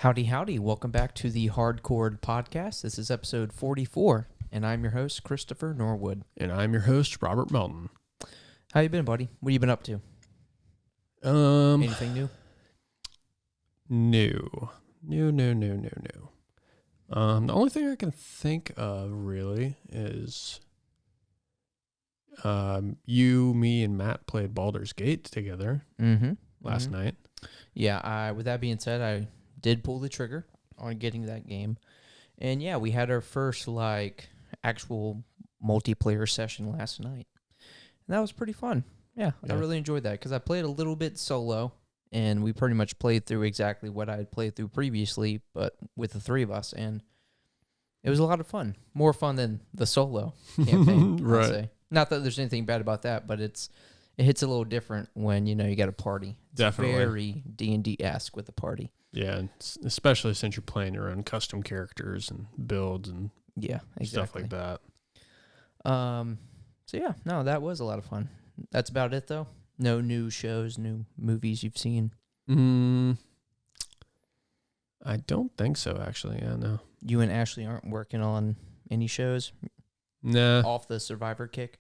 Howdy, howdy. Welcome back to the Hardcore Podcast. This is episode 44, and I'm your host, Christopher Norwood. And I'm your host, Robert Melton. How you been, buddy? What have you been up to? Anything new? New. The only thing I can think of, really, is you, me, and Matt played Baldur's Gate together last night. Yeah, with that being said, I did pull the trigger on getting that game. And yeah, we had our first, actual multiplayer session last night. And that was pretty fun. Yeah. I really enjoyed that because I played a little bit solo, and we pretty much played through exactly what I had played through previously, but with the three of us, and it was a lot of fun. More fun than the solo campaign, Right. I'd say. Not that there's anything bad about that, but it hits a little different when, you got a party. It's Definitely. very D&D-esque with a party. Yeah, especially since you're playing your own custom characters and builds and stuff like that. So yeah, no, that was a lot of fun. That's about it, though. No new shows, new movies you've seen. I don't think so, actually. Yeah, no. You and Ashley aren't working on any shows? Nah. Off the Survivor kick?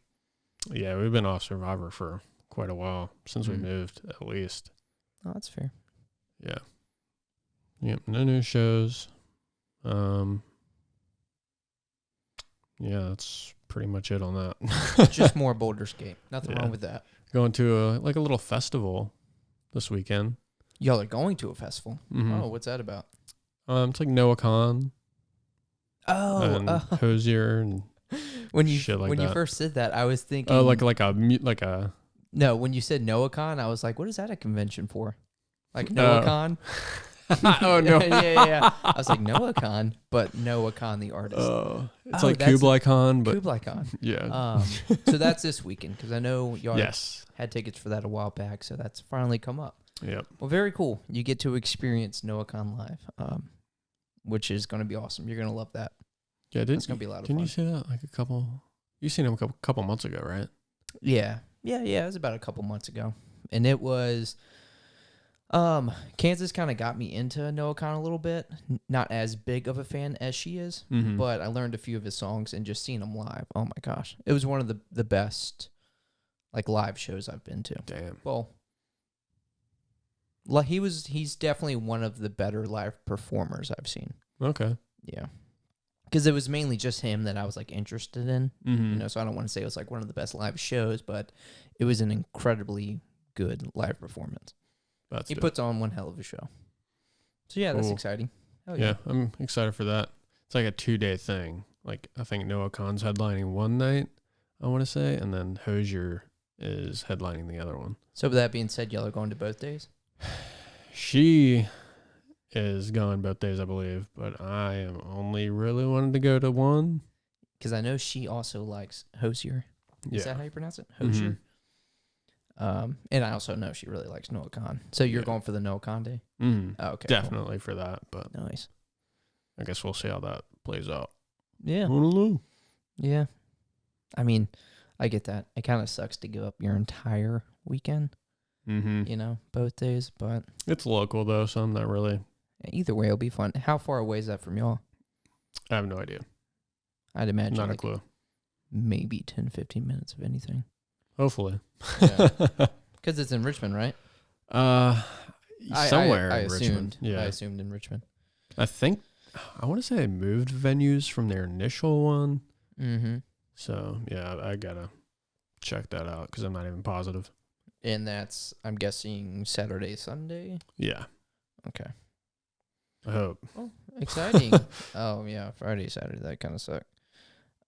Yeah, we've been off Survivor for quite a while, since we moved, at least. Oh, that's fair. Yeah. Yep, no new shows. Yeah, that's pretty much it on that. Just more Baldur's Gate. Nothing wrong with that. Going to a little festival this weekend. Y'all are going to a festival? Mm-hmm. Oh, what's that about? It's like NoahCon. And Hosier and when shit like that. When you first said that, I was thinking... Oh, like a... No, when you said NoahCon, I was like, what is that a convention for? Like NoahCon? Oh, no. yeah. I was like, NoahCon, but NoahCon the artist. It's like Kublai Khan, but... Kublai Khan. Yeah. So that's this weekend, because I know y'all yes. had tickets for that a while back, so that's finally come up. Yep. Well, very cool. You get to experience NoahCon live, which is going to be awesome. You're going to love that. Yeah, it's going to be a lot of fun. Didn't you say that like a couple... You seen him a couple months ago, right? Yeah. It was about a couple months ago. And it was... Kansas kind of got me into NoahCon a little bit. Not as big of a fan as she is, but I learned a few of his songs and just seeing him live. Oh my gosh. It was one of the best live shows I've been to. Damn. Well, he's definitely one of the better live performers I've seen. Okay. Yeah. Because it was mainly just him that I was interested in, so I don't want to say it was one of the best live shows, but it was an incredibly good live performance. He puts on one hell of a show. So yeah, that's exciting. Hell yeah, I'm excited for that. It's like a 2-day thing. Like I think NoahCon's headlining one night, I want to say, and then Hosier is headlining the other one. So with that being said, y'all are going to both days? She is going both days, I believe, but I am only really wanting to go to one. Because I know she also likes Hosier. Is that how you pronounce it? Hosier? Mm-hmm. And I also know she really likes NoahCon. So you're going for the NoahCon day? Oh, okay. Definitely for that, but nice. I guess we'll see how that plays out. Yeah. I don't know. Yeah. I mean, I get that. It kind of sucks to give up your entire weekend, both days, but... It's local, though, so I'm not really... Either way, it'll be fun. How far away is that from y'all? I have no idea. I'd imagine not a clue. Maybe 10, 15 minutes, if anything. Hopefully. Yeah. Because it's in Richmond, right? Somewhere I in assumed. Richmond. Yeah. I assumed in Richmond. I want to say I moved venues from their initial one. Mm-hmm. So, yeah, I got to check that out because I'm not even positive. And that's, I'm guessing, Saturday, Sunday? Yeah. Okay. I hope. Oh, exciting. Oh, yeah, Friday, Saturday, that kind of sucked.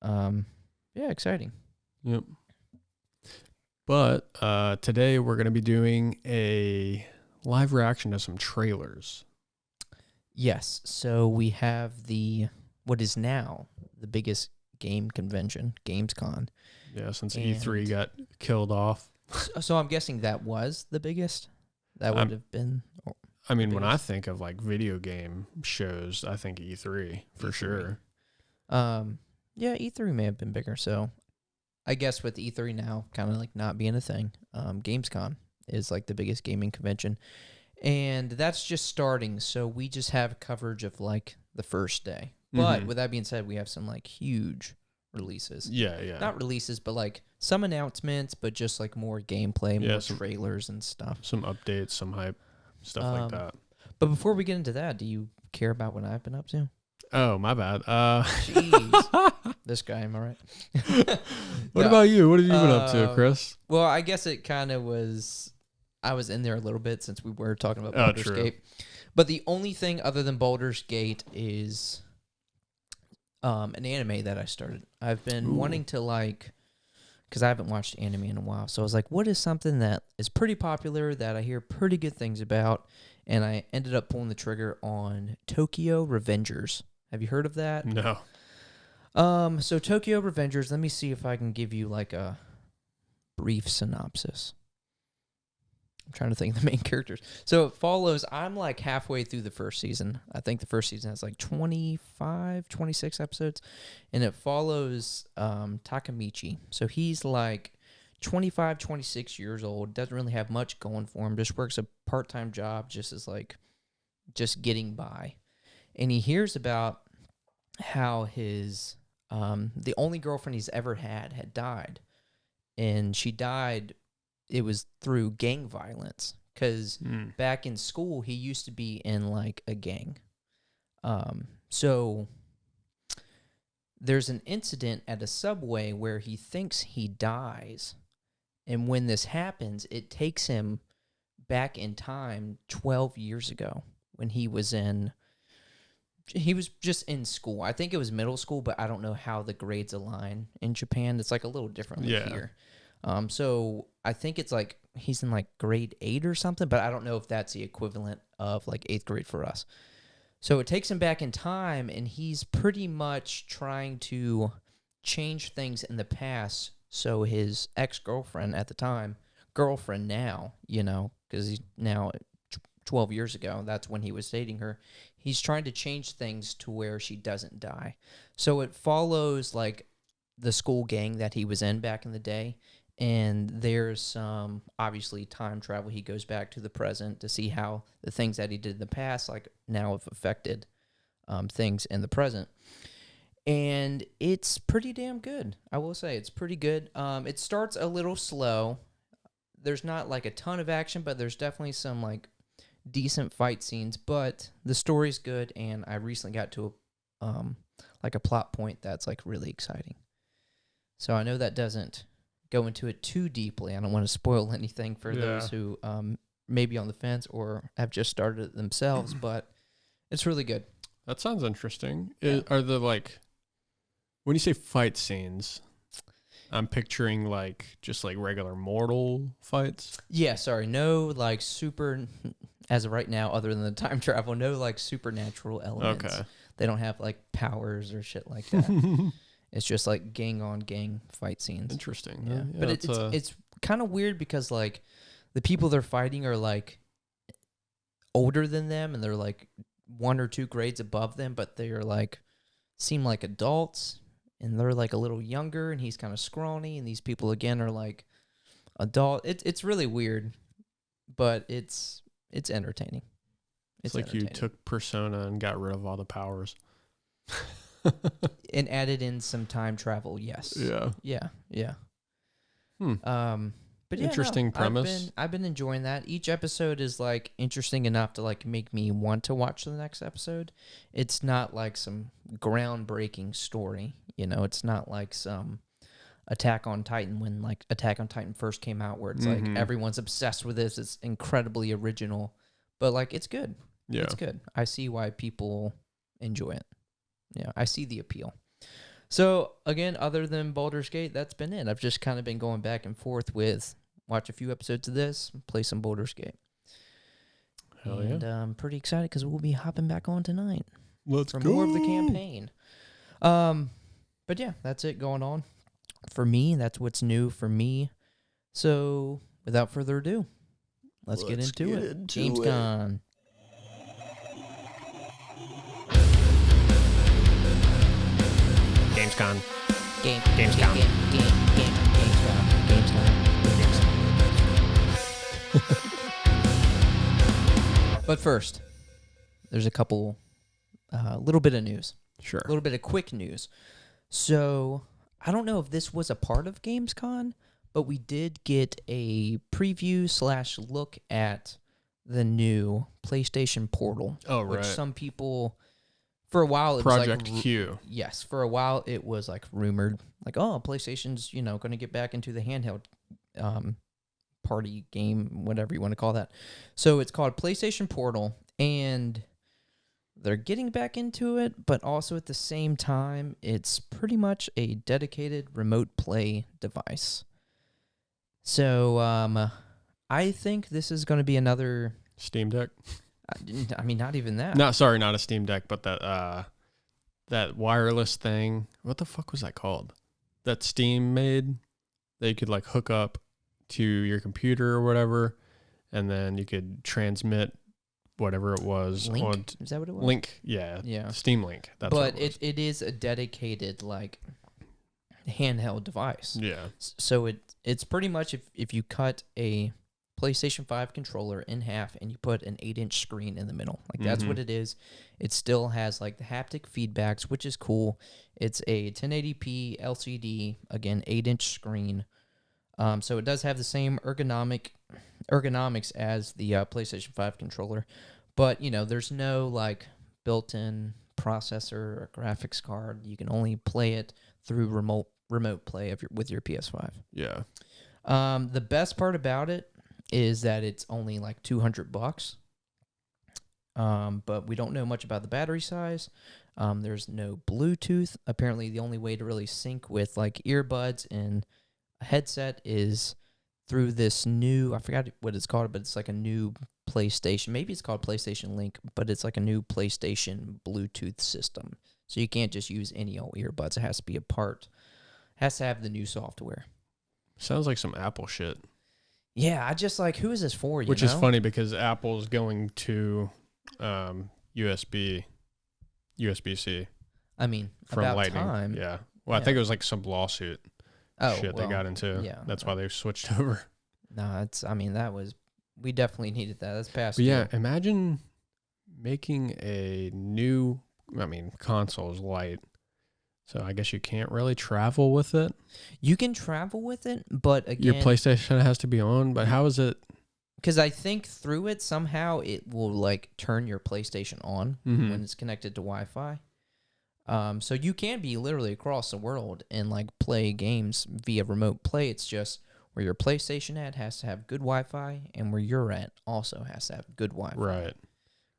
Yeah, exciting. Yep. But today we're going to be doing a live reaction to some trailers. Yes. So we have what is now the biggest game convention, Gamescom. Yeah, since E3 got killed off. So I'm guessing that was the biggest? That would have been... I mean, when I think of video game shows, I think E3 for sure. Yeah, E3 may have been bigger. So I guess with E3 now kind of not being a thing, Gamescom is the biggest gaming convention. And that's just starting, so we just have coverage of like the first day. But with that being said, we have some like huge releases. Yeah. Not releases, but like some announcements, but just like more gameplay, more some trailers and stuff. Some updates, some hype, stuff like that. But before we get into that, do you care about what I've been up to? Oh, my bad. Jeez. This guy, am I right? What about you? What have you been up to, Chris? Well, I guess it kind of was... I was in there a little bit since we were talking about Baldur's Gate. But the only thing other than Baldur's Gate is an anime that I started. I've been wanting to like... Because I haven't watched anime in a while. So I was like, what is something that is pretty popular that I hear pretty good things about? And I ended up pulling the trigger on Tokyo Revengers. Have you heard of that? No. So Tokyo Revengers, let me see if I can give you like a brief synopsis. I'm trying to think of the main characters. So it follows, I'm like halfway through the first season. I think the first season has like 25, 26 episodes. And it follows Takamichi. So he's like 25, 26 years old. Doesn't really have much going for him. Just works a part-time job just as like, just getting by. And he hears about how his, the only girlfriend he's ever had died. And she died... It was through gang violence because back in school, he used to be in like a gang. So there's an incident at a subway where he thinks he dies. And when this happens, it takes him back in time 12 years ago when he was just in school. I think it was middle school, but I don't know how the grades align in Japan. It's like a little differently here. So I think it's like he's in like grade 8 or something, but I don't know if that's the equivalent of like 8th grade for us. So it takes him back in time, and he's pretty much trying to change things in the past. So his ex-girlfriend at the time, girlfriend now, you know, because he's now 12 years ago, that's when he was dating her. He's trying to change things to where she doesn't die. So it follows like the school gang that he was in back in the day. And there's some, obviously, time travel. He goes back to the present to see how the things that he did in the past, like, now have affected things in the present. And it's pretty damn good. I will say it's pretty good. It starts a little slow. There's not, like, a ton of action, but there's definitely some, like, decent fight scenes. But the story's good, and I recently got to, like, a plot point that's, like, really exciting. So I know that doesn't go into it too deeply. I don't want to spoil anything for those who may be on the fence or have just started it themselves, but it's really good. That sounds interesting. Are the like, when you say fight scenes, I'm picturing like just like regular mortal fights? Yeah, sorry. No like super, as of right now, other than the time travel, no like supernatural elements. Okay. They don't have like powers or shit like that. It's just like gang on gang fight scenes. Interesting. Yeah. But it's kind of weird because like the people they're fighting are like older than them, and they're like 1 or 2 grades above them, but they're like seem like adults, and they're like a little younger, and he's kind of scrawny, and these people again are like adult. It's really weird, but it's entertaining. It's like you took Persona and got rid of all the powers. And added in some time travel, yes. Yeah. But yeah, interesting premise. I've been enjoying that. Each episode is like interesting enough to like make me want to watch the next episode. It's not like some groundbreaking story, you know. It's not like some Attack on Titan when like Attack on Titan first came out, where it's like everyone's obsessed with this. It's incredibly original, but like it's good. Yeah, it's good. I see why people enjoy it. Yeah, I see the appeal. So, again, other than Baldur's Gate, that's been it. I've just kind of been going back and forth with watch a few episodes of this, play some Baldur's Gate. Hell and yeah. I'm pretty excited because we'll be hopping back on tonight. Let's for go. more of the campaign. But yeah, that's it going on. For me, that's what's new for me. So, without further ado, let's get into it. Gamescom. Gamescom. Gamescom. Gamescom. But first, there's a little bit of news. Sure. A little bit of quick news. So, I don't know if this was a part of Gamescom, but we did get a preview / look at the new PlayStation Portal. Oh, which right. some people, for a while, it Project was like... Q. Yes, for a while, it was like rumored. Like, oh, PlayStation's, going to get back into the handheld party game, whatever you want to call that. So, it's called PlayStation Portal, and... they're getting back into it, but also at the same time, it's pretty much a dedicated remote play device. So, I think this is going to be another... Steam Deck? I mean, not even that. Not a Steam Deck, but that wireless thing. What the fuck was that called? That Steam made that you could like hook up to your computer or whatever, and then you could transmit whatever it was. Link? Is that what it was? Link, yeah. Yeah. Steam Link. That's but what it is a dedicated, like, handheld device. Yeah. So it's pretty much if you cut a PlayStation 5 controller in half and you put an 8-inch screen in the middle. Like, that's what it is. It still has, like, the haptic feedbacks, which is cool. It's a 1080p LCD, again, 8-inch screen. So it does have the same ergonomics as the PlayStation 5 controller. But, there's no, like, built-in processor or graphics card. You can only play it through remote play with your PS5. Yeah. The best part about it is that it's only like $200. But we don't know much about the battery size. There's no Bluetooth. Apparently, the only way to really sync with like earbuds and a headset is through this new, I forgot what it's called, but it's like a new PlayStation. Maybe it's called PlayStation Link, but it's like a new PlayStation Bluetooth system. So you can't just use any old earbuds. It has to be has to have the new software. Sounds like some Apple shit. Yeah, I just like, who is this for, Which is funny because Apple's going to USB-C. I mean, from about Lightning. time. Yeah. Well, I think it was like some lawsuit shit they got into. Yeah. That's why they switched over. No, we definitely needed that. That's past But yeah, due. imagine making a new, console's light. So I guess you can't really travel with it. You can travel with it, but again... Your PlayStation has to be on, but how is it? Because I think through it, somehow it will like turn your PlayStation on when it's connected to Wi-Fi. So you can be literally across the world and like play games via remote play. It's just where your PlayStation at has to have good Wi-Fi, and where you're at also has to have good Wi-Fi. Right.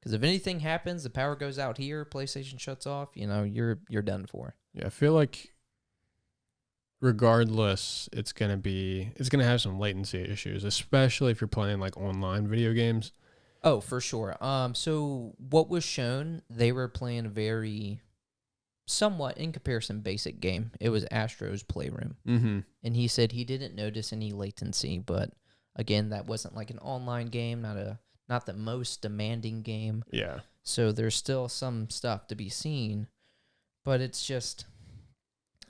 Because if anything happens, the power goes out here, PlayStation shuts off, you're done for. Yeah, I feel like regardless, it's gonna have some latency issues, especially if you're playing like online video games. Oh, for sure. So what was shown, they were playing a very somewhat, in comparison, basic game. It was Astro's Playroom. Mm-hmm. And he said he didn't notice any latency, but again, that wasn't like an online game, not the most demanding game. Yeah. So there's still some stuff to be seen, but it's just,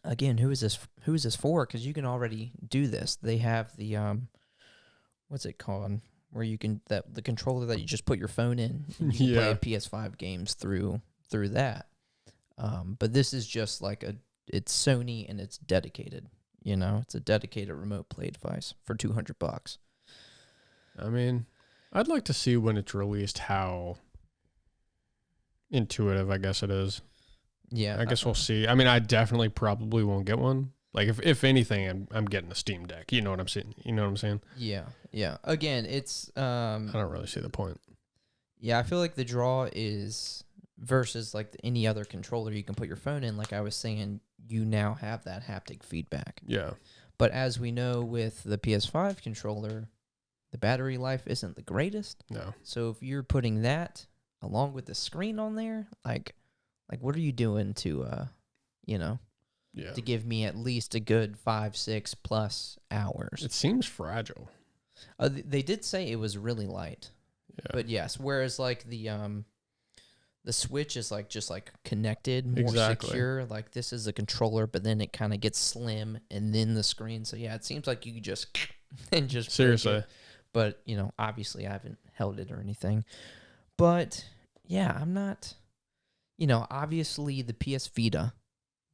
again, who is this for? Because you can already do this. They have the what's it called, where you can the controller that you just put your phone in, and you can play PS5 games through that. But this is just like it's Sony, and it's dedicated. It's a dedicated remote play device for $200. I'd like to see when it's released how intuitive I guess it is. Yeah, I guess we'll see. I definitely probably won't get one. Like if anything, I'm getting a Steam Deck. You know what I'm saying? Yeah. Again, it's I don't really see the point. Yeah, I feel like the draw is versus like any other controller you can put your phone in. Like I was saying, you now have that haptic feedback. Yeah. But as we know with the PS5 controller, the battery life isn't the greatest. No. So if you're putting that along with the screen on there, like what are you doing to to give me at least a good 5-6 plus hours? It seems fragile. They did say it was really light. Yeah. But yes, whereas like the Switch is like just like connected, more secure. Like this is a controller, but then it kind of gets slim, and then the screen. So yeah, it seems like you could just seriously. But obviously I haven't held it or anything. But yeah, I'm not. Obviously the PS Vita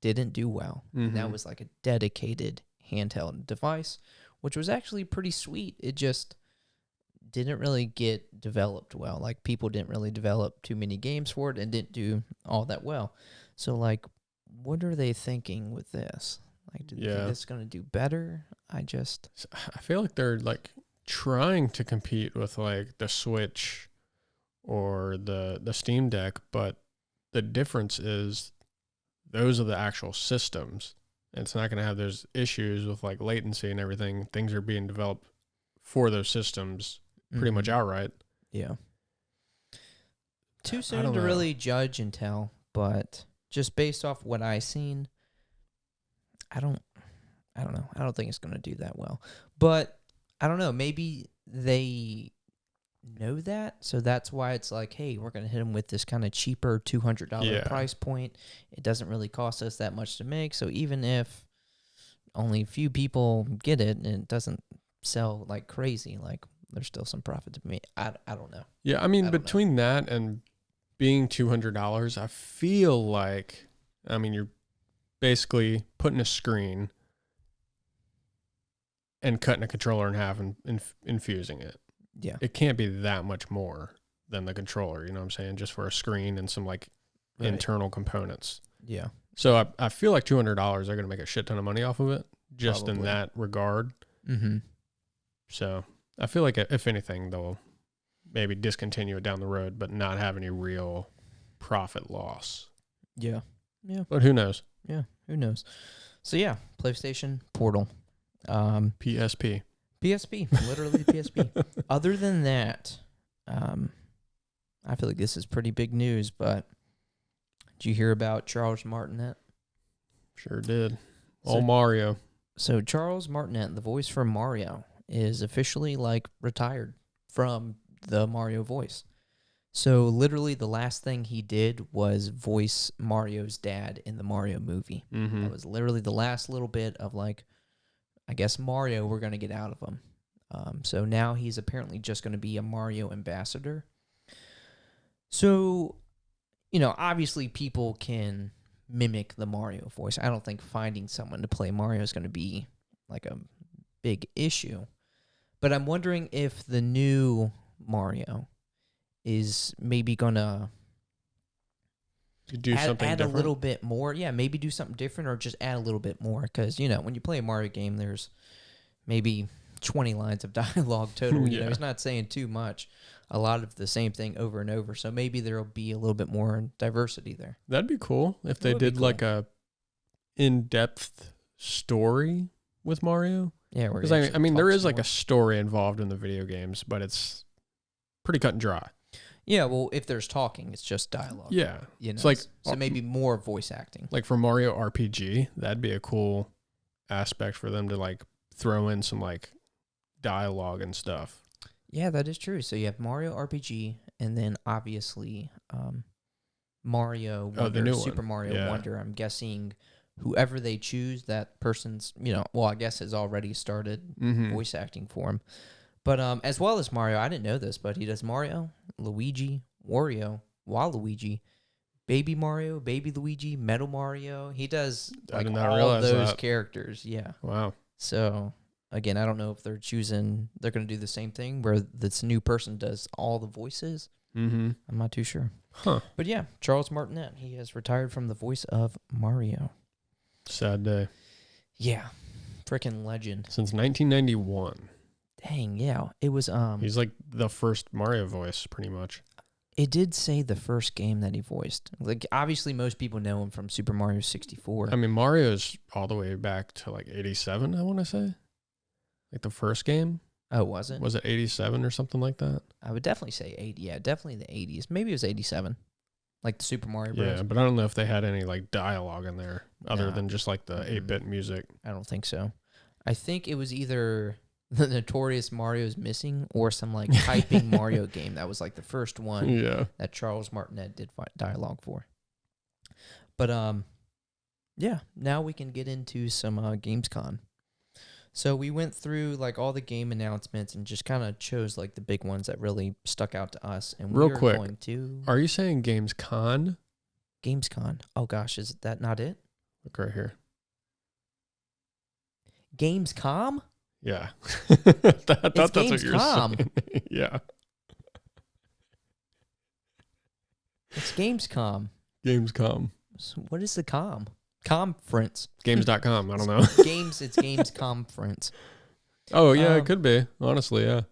didn't do well. And that was like a dedicated handheld device, which was actually pretty sweet. It just didn't really get developed well. Like, people didn't really develop too many games for it and didn't do all that well. So, like, what are they thinking with this? Like, do they think this is going to do better? I feel like they're, like, trying to compete with, like, the Switch or the Steam Deck, but the difference is those are the actual systems. And it's not going to have those issues with, like, latency and everything. Things are being developed for those systems pretty much outright. Yeah. Too soon to really judge and tell, but just based off what I've seen, I don't know. I don't think it's going to do that well. But I don't know. Maybe they know that, so that's why it's like, hey, we're going to hit them with this kind of cheaper $200 price point. It doesn't really cost us that much to make, so even if only a few people get it and it doesn't sell like crazy, like, there's still some profit to me. I don't know. Yeah, I mean, between that and being $200, I feel like, I mean, you're basically putting a screen and cutting a controller in half and infusing it. Yeah. It can't be that much more than the controller, you know what I'm saying? Just for a screen and some, like, internal components. Yeah. So I feel like $200 are going to make a shit ton of money off of it, just Probably. in that regard. Mm-hmm. So I feel like, if anything, they'll maybe discontinue it down the road, but not have any real profit loss. Yeah. Yeah. But who knows? Yeah. Who knows? So, yeah, PlayStation Portal. PSP. PSP. Literally PSP. Other than that, I feel like this is pretty big news, but did you hear about Charles Martinet? Sure did. Mario. So Charles Martinet, the voice for Mario, is officially, like, retired from the Mario voice. So literally the last thing he did was voice Mario's dad in the Mario movie. Mm-hmm. That was literally the last little bit of, like, I guess Mario we're going to get out of him. So now he's apparently just going to be a Mario ambassador. So, obviously people can mimic the Mario voice. I don't think finding someone to play Mario is going to be, like, a big issue. But I'm wondering if the new Mario is maybe going to add a little bit more. Yeah, maybe do something different or just add a little bit more. Because, when you play a Mario game, there's maybe 20 lines of dialogue total. He's not saying too much. A lot of the same thing over and over. So maybe there'll be a little bit more diversity there. That'd be cool if they did like a in-depth story with Mario. Yeah, because I mean there is like a story involved in the video games, but it's pretty cut and dry. Yeah, well, if there's talking, it's just dialogue. Yeah, it's like so maybe more voice acting. Like for Mario RPG, that'd be a cool aspect for them to like throw in some like dialogue and stuff. Yeah, that is true. So you have Mario RPG, and then obviously Mario Wonder, the new Super one. Mario Wonder. I'm guessing whoever they choose, that person's, I guess has already started voice acting for him. But as well as Mario, I didn't know this, but he does Mario, Luigi, Wario, Waluigi, Baby Mario, Baby Luigi, Metal Mario. He does like all of those characters. Yeah. Wow. So again, I don't know if they're going to do the same thing where this new person does all the voices. Mm-hmm. I'm not too sure. Huh. But yeah, Charles Martinet, he has retired from the voice of Mario. Sad day. Yeah. Freaking legend. Since 1991. Dang, yeah. It was he's like the first Mario voice pretty much. It did say the first game that he voiced. Like obviously most people know him from Super Mario 64. I mean Mario's all the way back to like 87, I want to say. Like the first game? Oh, was it? Was it 87 or something like that? I would definitely say 80. Yeah, definitely the 80s. Maybe it was 87. Like the Super Mario Bros. Yeah, but I don't know if they had any like dialogue in there other than just like the 8-bit music. I don't think so. I think it was either the Notorious Mario's Missing or some like typing Mario game. That was like the first one that Charles Martinet did dialogue for. But yeah, now we can get into some Gamescom. So we went through like all the game announcements and just kind of chose like the big ones that really stuck out to us. And Real we're quick, going to are you saying Gamescom? Gamescom. Oh gosh, is that not it? Look right here. Gamescom? Yeah. I thought that's what you were Gamescom. saying. Yeah. It's Gamescom. Gamescom. So what is the com? Conference. Games.com. I don't know. Games. It's Games Conference. Oh, yeah, it could be. Honestly, yeah.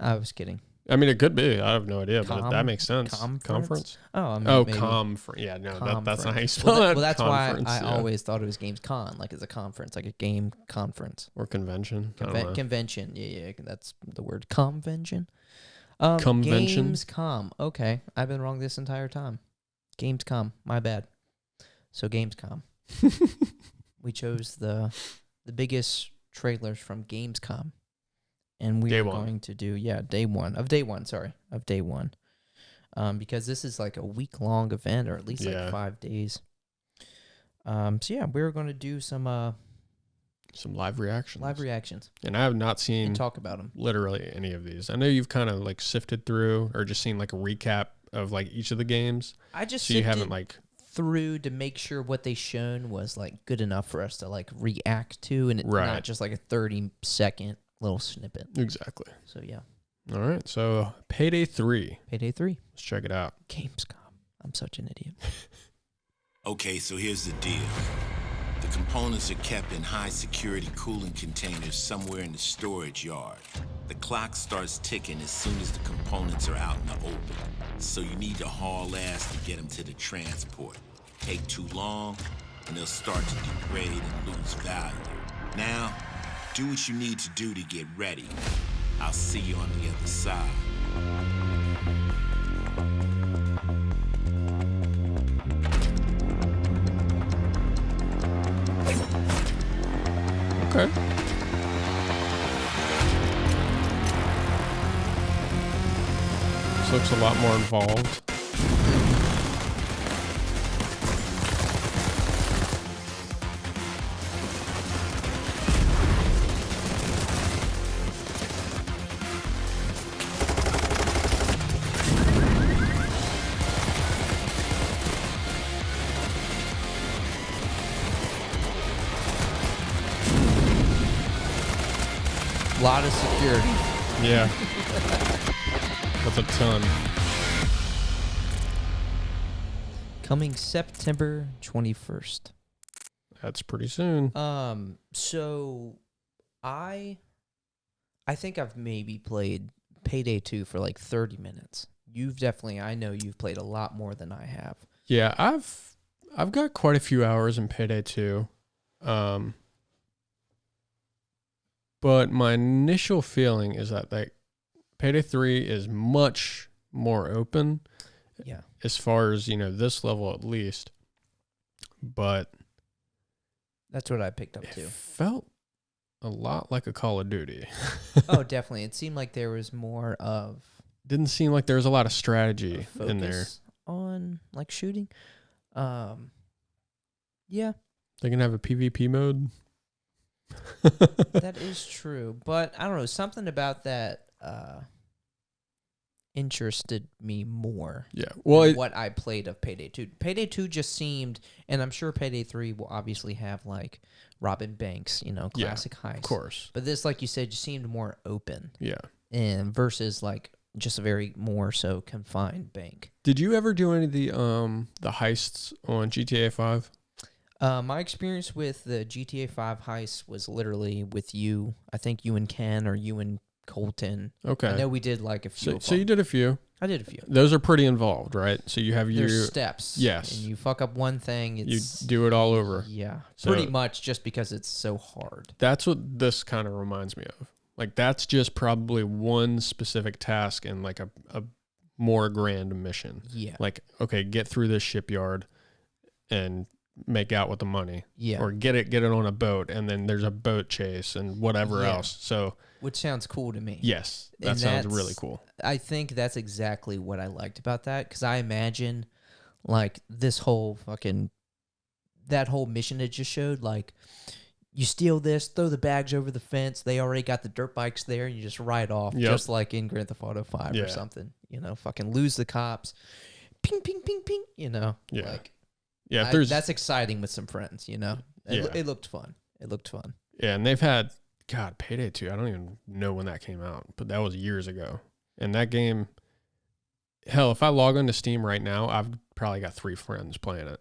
I was kidding. I mean, it could be. I have no idea, but that makes sense. Conference? Oh, I mean, maybe. Yeah, no, that's not how you spell well, that. Well, that's conference, why I always thought it was Gamescom, like it's a conference, like a game conference. Or convention. I don't know. Convention. Yeah, that's the word. Convention. Convention? Gamescom. Okay, I've been wrong this entire time. Gamescom. My bad. So Gamescom. We chose the biggest trailers from Gamescom. And we are going to do, day one. Because this is like a week-long event, or at least like 5 days. We're going to do some live reactions. And I have not seen and talk about them. Literally any of these. I know you've kind of like sifted through or just seen like a recap of like each of the games. I just so you haven't like through to make sure what they shown was like good enough for us to like react to, and it's not just like a 30-second little snippet. Exactly. So yeah. All right. So Payday 3. Let's check it out. Gamescom. I'm such an idiot. Okay, so here's the deal. The components are kept in high security cooling containers somewhere in the storage yard. The clock starts ticking as soon as the components are out in the open. So you need to haul ass to get them to the transport. Take too long, and they'll start to degrade and lose value. Now, do what you need to do to get ready. I'll see you on the other side. Okay. This looks a lot more involved. A lot of security. Yeah. That's a ton. Coming September 21st. That's pretty soon. So I think I've maybe played Payday 2 for like 30 minutes. I know you've played a lot more than I have. Yeah, I've got quite a few hours in Payday 2. But my initial feeling is that like Payday 3 is much more open. Yeah. As far as, this level at least. But that's what I picked up too. It felt a lot like a Call of Duty. Oh, definitely. It seemed like there was more of didn't seem like there was a lot of strategy in there. On like shooting. Yeah. They can have a PvP mode. That is true, but I don't know, something about that interested me more. Yeah, well, than what I played of Payday 2. Payday 2 just seemed, and I'm sure Payday 3 will obviously have like robbing banks, classic heist. Of course. But this, like you said, just seemed more open. Yeah. And versus like just a very more so confined bank. Did you ever do any of the heists on GTA 5? My experience with the GTA 5 heist was literally with you. I think you and Ken or you and Colton. Okay. I know we did like a few. So you did a few. I did a few. Those are pretty involved, right? So you have your steps. Yes. And you fuck up one thing, you do it all over. Yeah. So pretty much just because it's so hard. That's what this kind of reminds me of. Like that's just probably one specific task in like a more grand mission. Yeah. Like, okay, get through this shipyard and make out with the money. Yeah. Or get it on a boat, and then there's a boat chase and whatever else. So which sounds cool to me. Yes. That sounds really cool. I think that's exactly what I liked about that, because I imagine like this whole that whole mission it just showed, like you steal this, throw the bags over the fence. They already got the dirt bikes there, and you just ride off, just like in Grand Theft Auto 5 or something. You know, fucking lose the cops. Ping, ping, ping, ping. You know, like, that's exciting with some friends. You know, it looked fun. It looked fun. Yeah, and they've had Payday 2. I don't even know when that came out, but that was years ago. And that game, hell, if I log into Steam right now, I've probably got 3 friends playing it.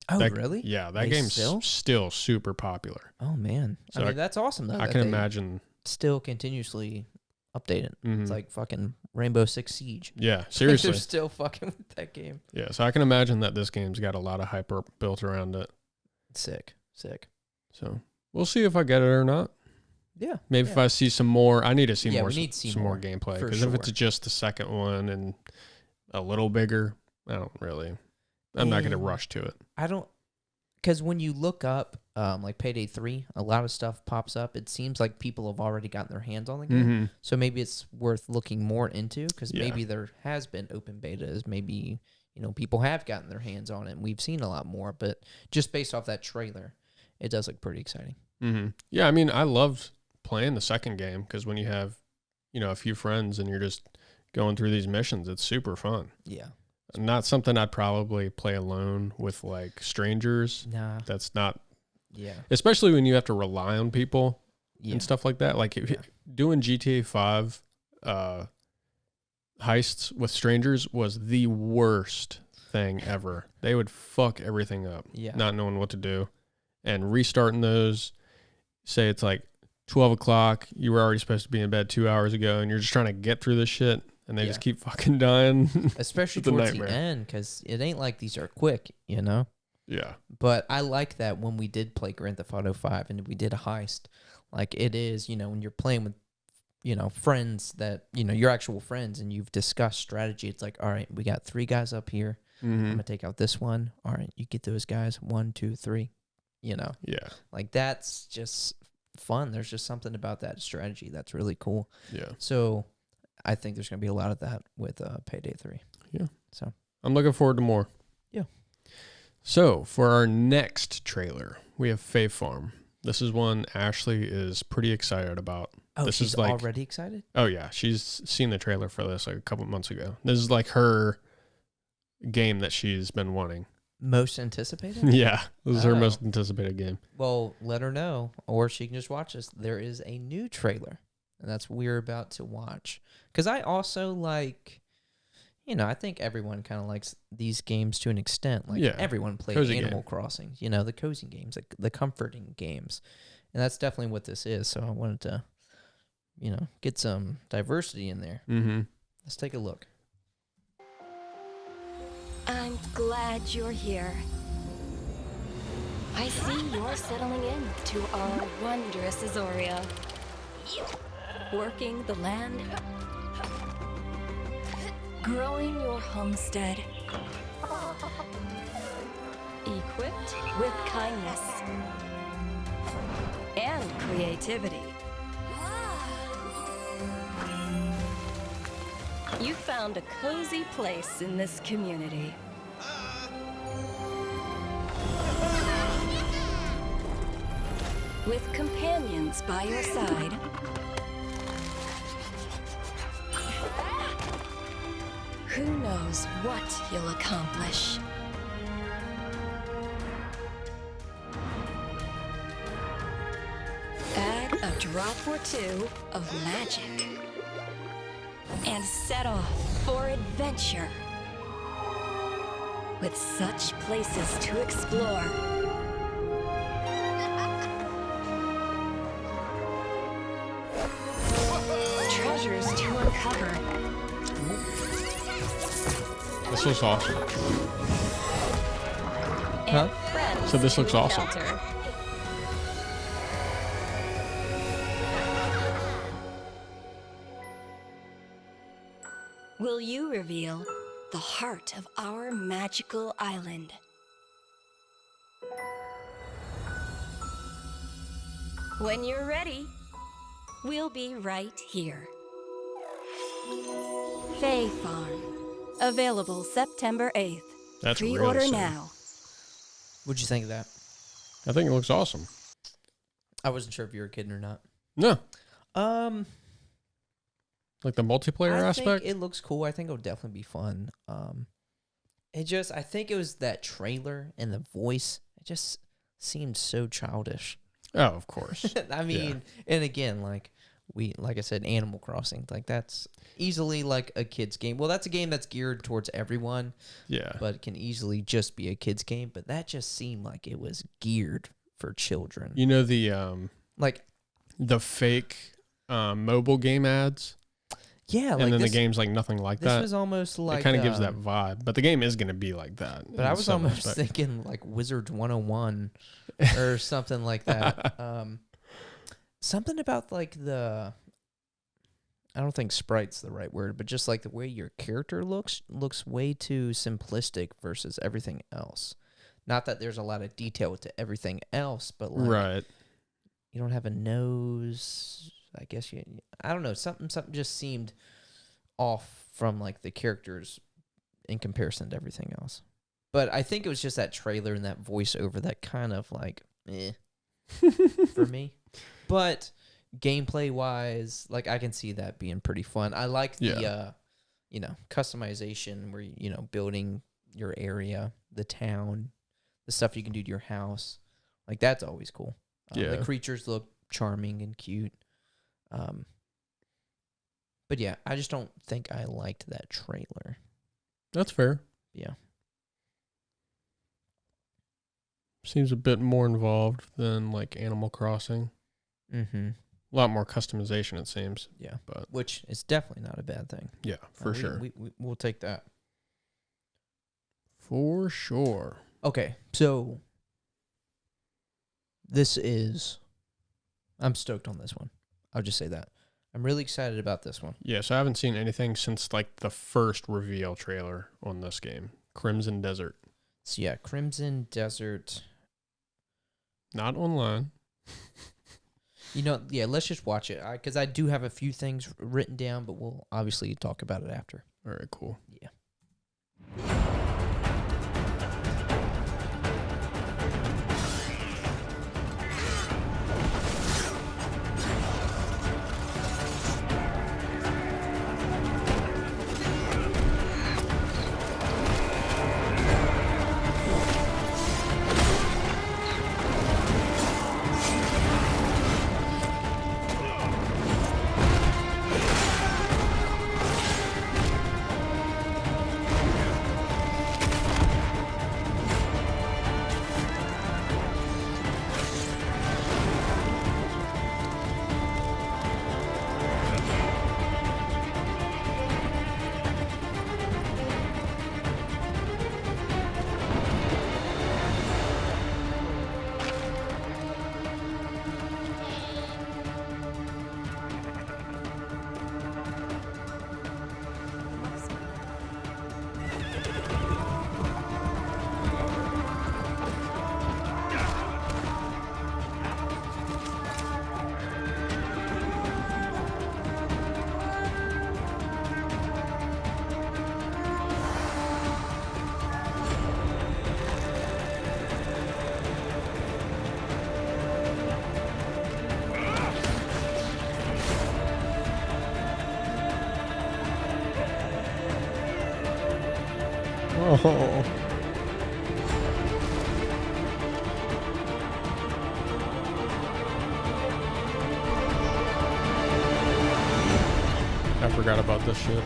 Oh, really? Yeah, that game's still super popular. Oh, man. So I mean, that's awesome, though. I can imagine. Still continuously updating. It's like fucking Rainbow Six Siege. Yeah, seriously. They're still fucking with that game. Yeah, so I can imagine that this game's got a lot of hype built around it. Sick. So we'll see if I get it or not. Yeah. Maybe if I see some more. I need to see more gameplay. Because if it's just the second one and a little bigger, I'm not going to rush to it. Because when you look up like Payday 3, a lot of stuff pops up. It seems like people have already gotten their hands on the game. So maybe it's worth looking more into, because maybe there has been open betas. Maybe, people have gotten their hands on it and we've seen a lot more. But just based off that trailer, it does look pretty exciting. Yeah, I mean, I loved playing the second game, because when you have, a few friends and you're just going through these missions, it's super fun. Yeah. Not something I'd probably play alone with like strangers. Nah. That's not. Yeah. Especially when you have to rely on people and stuff like that. Like doing GTA 5 heists with strangers was the worst thing ever. They would fuck everything up. Yeah. Not knowing what to do. And restarting those, say it's like 12 o'clock, you were already supposed to be in bed 2 hours ago, and you're just trying to get through this shit. And they just keep fucking dying. Especially towards the end, because it ain't like these are quick, Yeah. But I like that when we did play Grand Theft Auto 5 and we did a heist, like it is, when you're playing with, friends that, your actual friends, and you've discussed strategy. It's like, all right, we got 3 guys up here. I'm going to take out this one. All right, you get those guys. 1, 2, 3, Yeah. Like that's just fun. There's just something about that strategy that's really cool. Yeah. So I think there's going to be a lot of that with Payday 3. Yeah. So I'm looking forward to more. Yeah. So for our next trailer, we have Fae Farm. This is one Ashley is pretty excited about. Oh, this she's is like, already excited? Oh, yeah. She's seen the trailer for this like a couple months ago. This is like her game that she's been wanting. Most anticipated? Yeah. This is her most anticipated game. Well, let her know, or she can just watch this. There is a new trailer, and that's what we're about to watch. Because I also like, I think everyone kind of likes these games to an extent. Like everyone plays cozy Animal Crossing, the cozy games, like the comforting games. And that's definitely what this is. So I wanted to, get some diversity in there. Let's take a look. I'm glad you're here. I see you're settling in to our wondrous Azoria. Working the land, growing your homestead, equipped with kindness and creativity. You found a cozy place in this community. With companions by your side, who knows what you'll accomplish? Add a drop or two of magic and set off for adventure. With such places to explore, treasures to uncover. This looks awesome. Huh? So this looks awesome. Will you reveal the heart of our magical island? When you're ready, we'll be right here. Fae Farm. Available September 8th. That's Pre-order really now. What'd you think of that? I think it looks awesome. I wasn't sure if you were kidding or not. No, Um, like the multiplayer I aspect. think it looks cool. I think it'll definitely be fun. I think it was that trailer and the voice. It just seemed so childish. Oh, of course. I mean, and again, like I said, Animal Crossing, like that's easily like a kid's game. Well, that's a game that's geared towards everyone. Yeah. But it can easily just be a kid's game. But that just seemed like it was geared for children. You know the fake mobile game ads? Yeah, and like then this, the game's like nothing like this that. was almost like it kind of gives that vibe. But the game is going to be like that. But I was almost thinking like Wizards 101 or something like that. Something about like I don't think sprite's the right word, but just like the way your character looks way too simplistic versus everything else. Not that there's a lot of detail to everything else, but like right. you don't have a nose. I guess I don't know. Something just seemed off from like the characters in comparison to everything else. But I think it was just that trailer and that voiceover that kind of like for me. But gameplay wise, like I can see that being pretty fun. I like the customization where building your area, the town, the stuff you can do to your house. Like that's always cool. The creatures look charming and cute. But yeah, I just don't think I liked that trailer. That's fair. Yeah. Seems a bit more involved than like Animal Crossing. Mm-hmm. A lot more customization, it seems. Yeah. But which is definitely not a bad thing. Yeah, for sure. We'll take that. For sure. Okay, so I'm stoked on this one. I'll just say that. I'm really excited about this one. Yeah, so I haven't seen anything since like the first reveal trailer on this game, Crimson Desert. So yeah, Crimson Desert. Not online. Let's just watch it because I do have a few things written down, but we'll obviously talk about it after. All right, cool. Yeah. Oh. I forgot about this shit.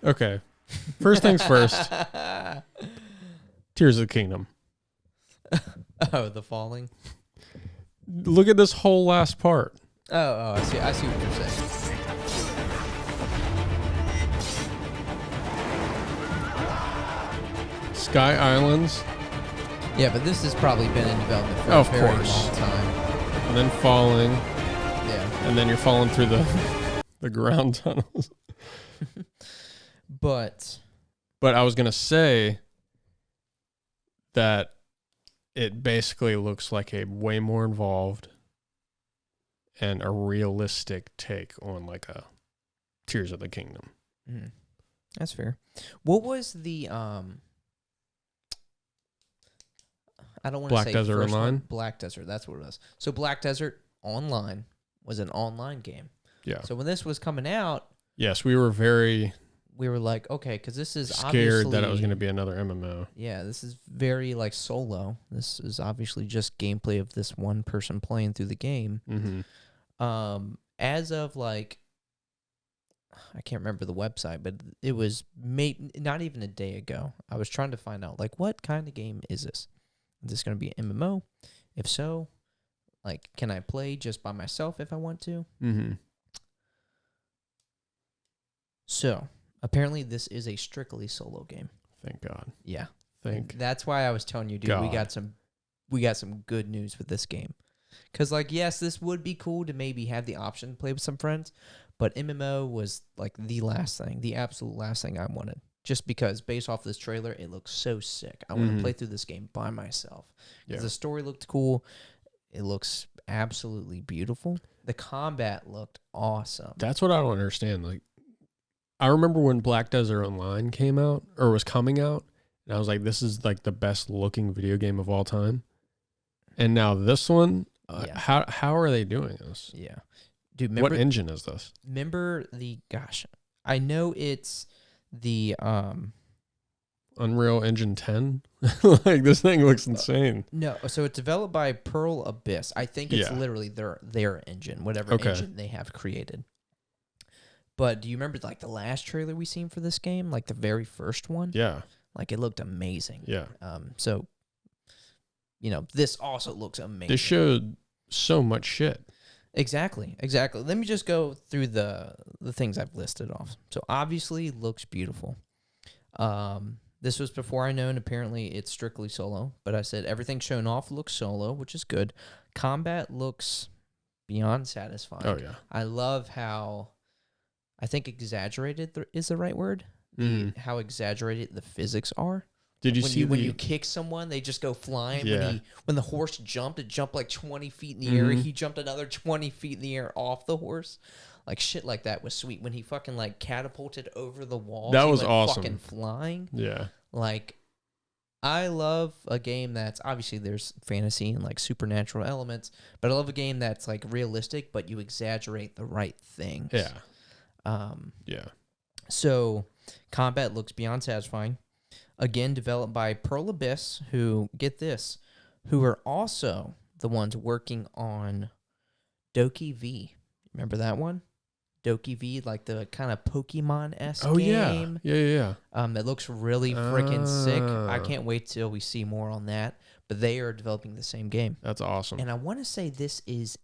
Okay. First things first. Tears of the Kingdom. Oh, the falling. Look at this whole last part. Oh, I see. I see what you're saying. Sky Islands, Yeah, but this has probably been in development for Of a very course. long time. and then falling, Yeah, and then you're falling through the ground tunnels. but But I was gonna say that it basically looks like a way more involved and a realistic take on like a Tears of the Kingdom. that's fair. What was the I don't want to Black say Desert first one. Online? Black Desert, that's what it was. So Black Desert Online was an online game. Yeah. So when this was coming out, Yes, we were very we were like, okay, because this is scared that it was obviously- going to be another MMO. Yeah, this is very like solo. This is obviously just gameplay of this one person playing through the game. Mm-hmm. As of like, I can't remember the website, but it was made not even a day ago. I was trying to find out like what kind of game is this? Is this going to be an MMO? If so, like, can I play just by myself if I want to? Mm-hmm. So apparently, this is a strictly solo game. Thank God. Yeah, Thank that's why I was telling you, dude. God. We got some good news with this game. Cause like, yes, this would be cool to maybe have the option to play with some friends, but MMO was like the last thing, the absolute last thing I wanted. Just because based off this trailer, it looks so sick. I want to play through this game by myself. Because the story looked cool. It looks absolutely beautiful. The combat looked awesome. That's what I don't understand. Like, I remember when Black Desert Online came out or was coming out, and I was like, "This is like the best looking video game of all time." And now this one, Yeah. how are they doing this? Yeah. Dude, What engine is this? I know it's the Unreal Engine 10? Like, this thing looks insane. no, so it's developed by Pearl Abyss. I think it's Yeah. literally their engine, whatever Okay. engine they have created. But do you remember like the last trailer we seen for this game, like the very first one? Yeah. Like it looked amazing. Yeah. So you know, this also looks amazing. They showed so much shit. Exactly. Let me just go through the things I've listed off. So obviously looks beautiful. This was before I known. Apparently it's strictly solo, but I said everything shown off looks solo, which is good. Combat looks beyond satisfying. Oh, yeah. I love how, I think exaggerated is the right word. How exaggerated the physics are. Did you when see when you kick someone, they just go flying. Yeah. When the horse jumped, it jumped like 20 feet in the air. He jumped another 20 feet in the air off the horse. Like shit like that was sweet. When he fucking like catapulted over the wall. That he was went awesome. Fucking flying. Yeah. Like, I love a game that's obviously there's fantasy and like supernatural elements, but I love a game that's like realistic, but you exaggerate the right things. Yeah. Yeah. So, combat looks beyond satisfying. Again, developed by Pearl Abyss, who, get this, who are also the ones working on Doki V. Remember that one? Doki V, like the kind of Pokemon-esque game. Yeah. That looks really freaking sick. I Ah. can't wait till we see more on that. But they are developing the same game. That's awesome. And I want to say this is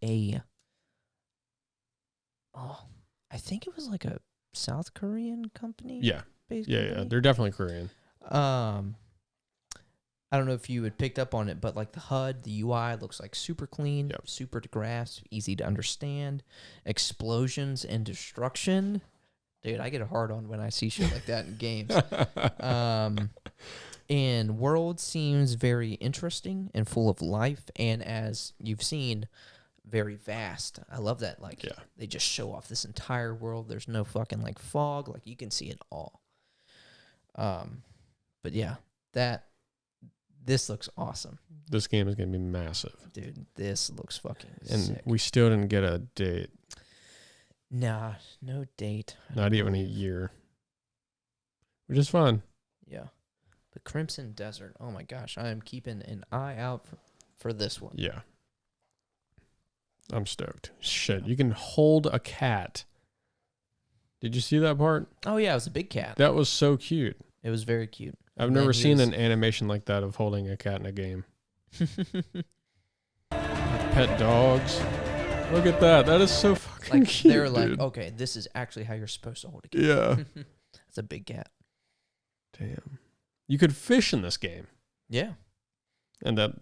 I think it was like a South Korean company. Yeah. Yeah. They're definitely Korean. I don't know if you had picked up on it, but like the HUD, the UI looks like super clean, Yep. super to grasp, easy to understand. Explosions and destruction. Dude, I get a hard on when I see shit like that in games. And world seems very interesting and full of life, and as you've seen, very vast. I love that. Like, Yeah. they just show off this entire world. There's no fucking like fog. Like, you can see it all. But yeah, this looks awesome, This game is going to be massive. dude. This looks fucking And sick. we still didn't get a date. Nah, no date. I Not don't even a believe. year. Which is fun. Yeah. The Crimson Desert. Oh my gosh, I am keeping an eye out for this one. Yeah. I'm stoked. Shit, you can hold a cat. Did you see that part? Oh yeah, it was a big cat. That was so cute. It was very cute. I've And never then he seen was- an animation like that of holding a cat in a game. Pet dogs. Look at that. That is so fucking Like cute, they're like, dude. okay, this is actually how you're supposed to hold a cat. Yeah. It's a big cat. Damn. You could fish in this game. Yeah. And that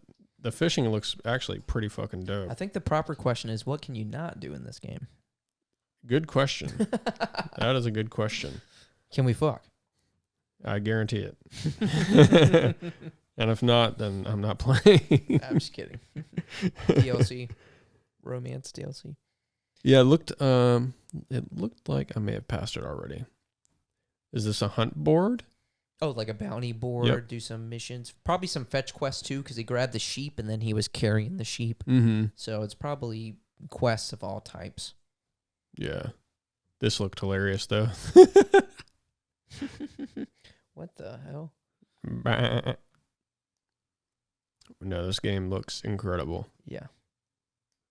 the fishing looks actually pretty fucking dope. I think the proper question is, what can you not do in this game? Good question. That is a good question. Can we fuck? I guarantee it. And if not, then I'm not playing. I'm just kidding. DLC. Romance DLC. Yeah, it looked like I may have passed it already. Is this a hunt board? Oh, like a bounty board, Yep. do some missions. Probably some fetch quests too, because he grabbed the sheep and then he was carrying the sheep. Mm-hmm. So it's probably quests of all types. Yeah. This looked hilarious though. What the hell? No, this game looks incredible. Yeah.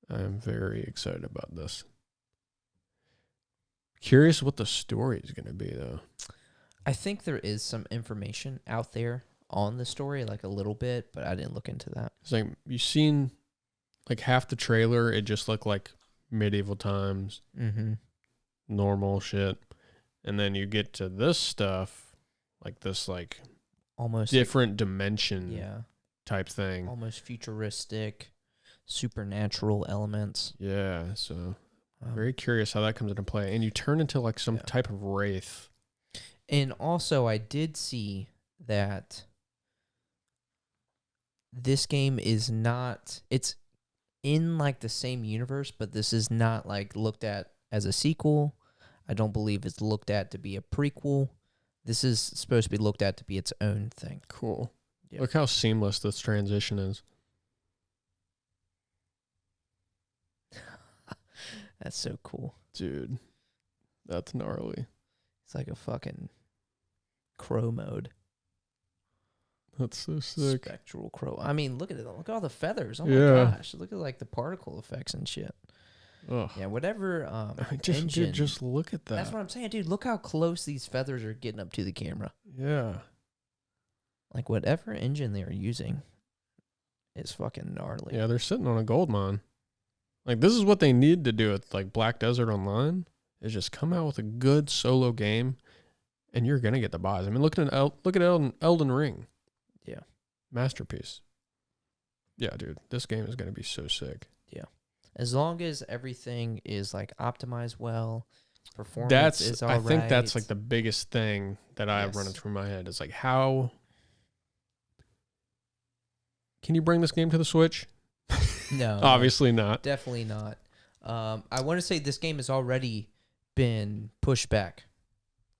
I am very excited about this. Curious what the story is going to be, though. I think there is some information out there on the story, like a little bit, but I didn't look into that. It's like you've seen like half the trailer. It just looked like medieval times, Mm-hmm. normal shit, and then you get to this stuff, like this like Almost different dimension yeah. type thing. Almost futuristic, supernatural elements. Yeah, so very curious how that comes into play. And you turn into like some Yeah. type of wraith. And also, I did see that this game is not, it's in like the same universe, but this is not like looked at as a sequel. I don't believe it's looked at to be a prequel. This is supposed to be looked at to be its own thing. Cool. Yep. Look how seamless this transition is. That's so cool. Dude, that's gnarly. It's like a fucking crow mode. That's so sick. Spectral crow. I mean, look at it. Look at all the feathers. Oh Yeah. my gosh. Look at like the particle effects and shit. Ugh. Yeah, whatever Just, engine. dude, just look at that. That's what I'm saying, dude. Look how close these feathers are getting up to the camera. Yeah. Like whatever engine they're using is fucking gnarly. Yeah, they're sitting on a gold mine. Like, this is what they need to do with, like, Black Desert Online, is just come out with a good solo game, and you're going to get the buys. I mean, look at Elden Ring. Yeah. Masterpiece. Yeah, dude, this game is going to be so sick. As long as everything is like optimized well, performance is all I think right. that's like the biggest thing that I have running Yes. through my head is like, how can you bring this game to the Switch? No, Obviously not. definitely not. I want to say this game has already been pushed back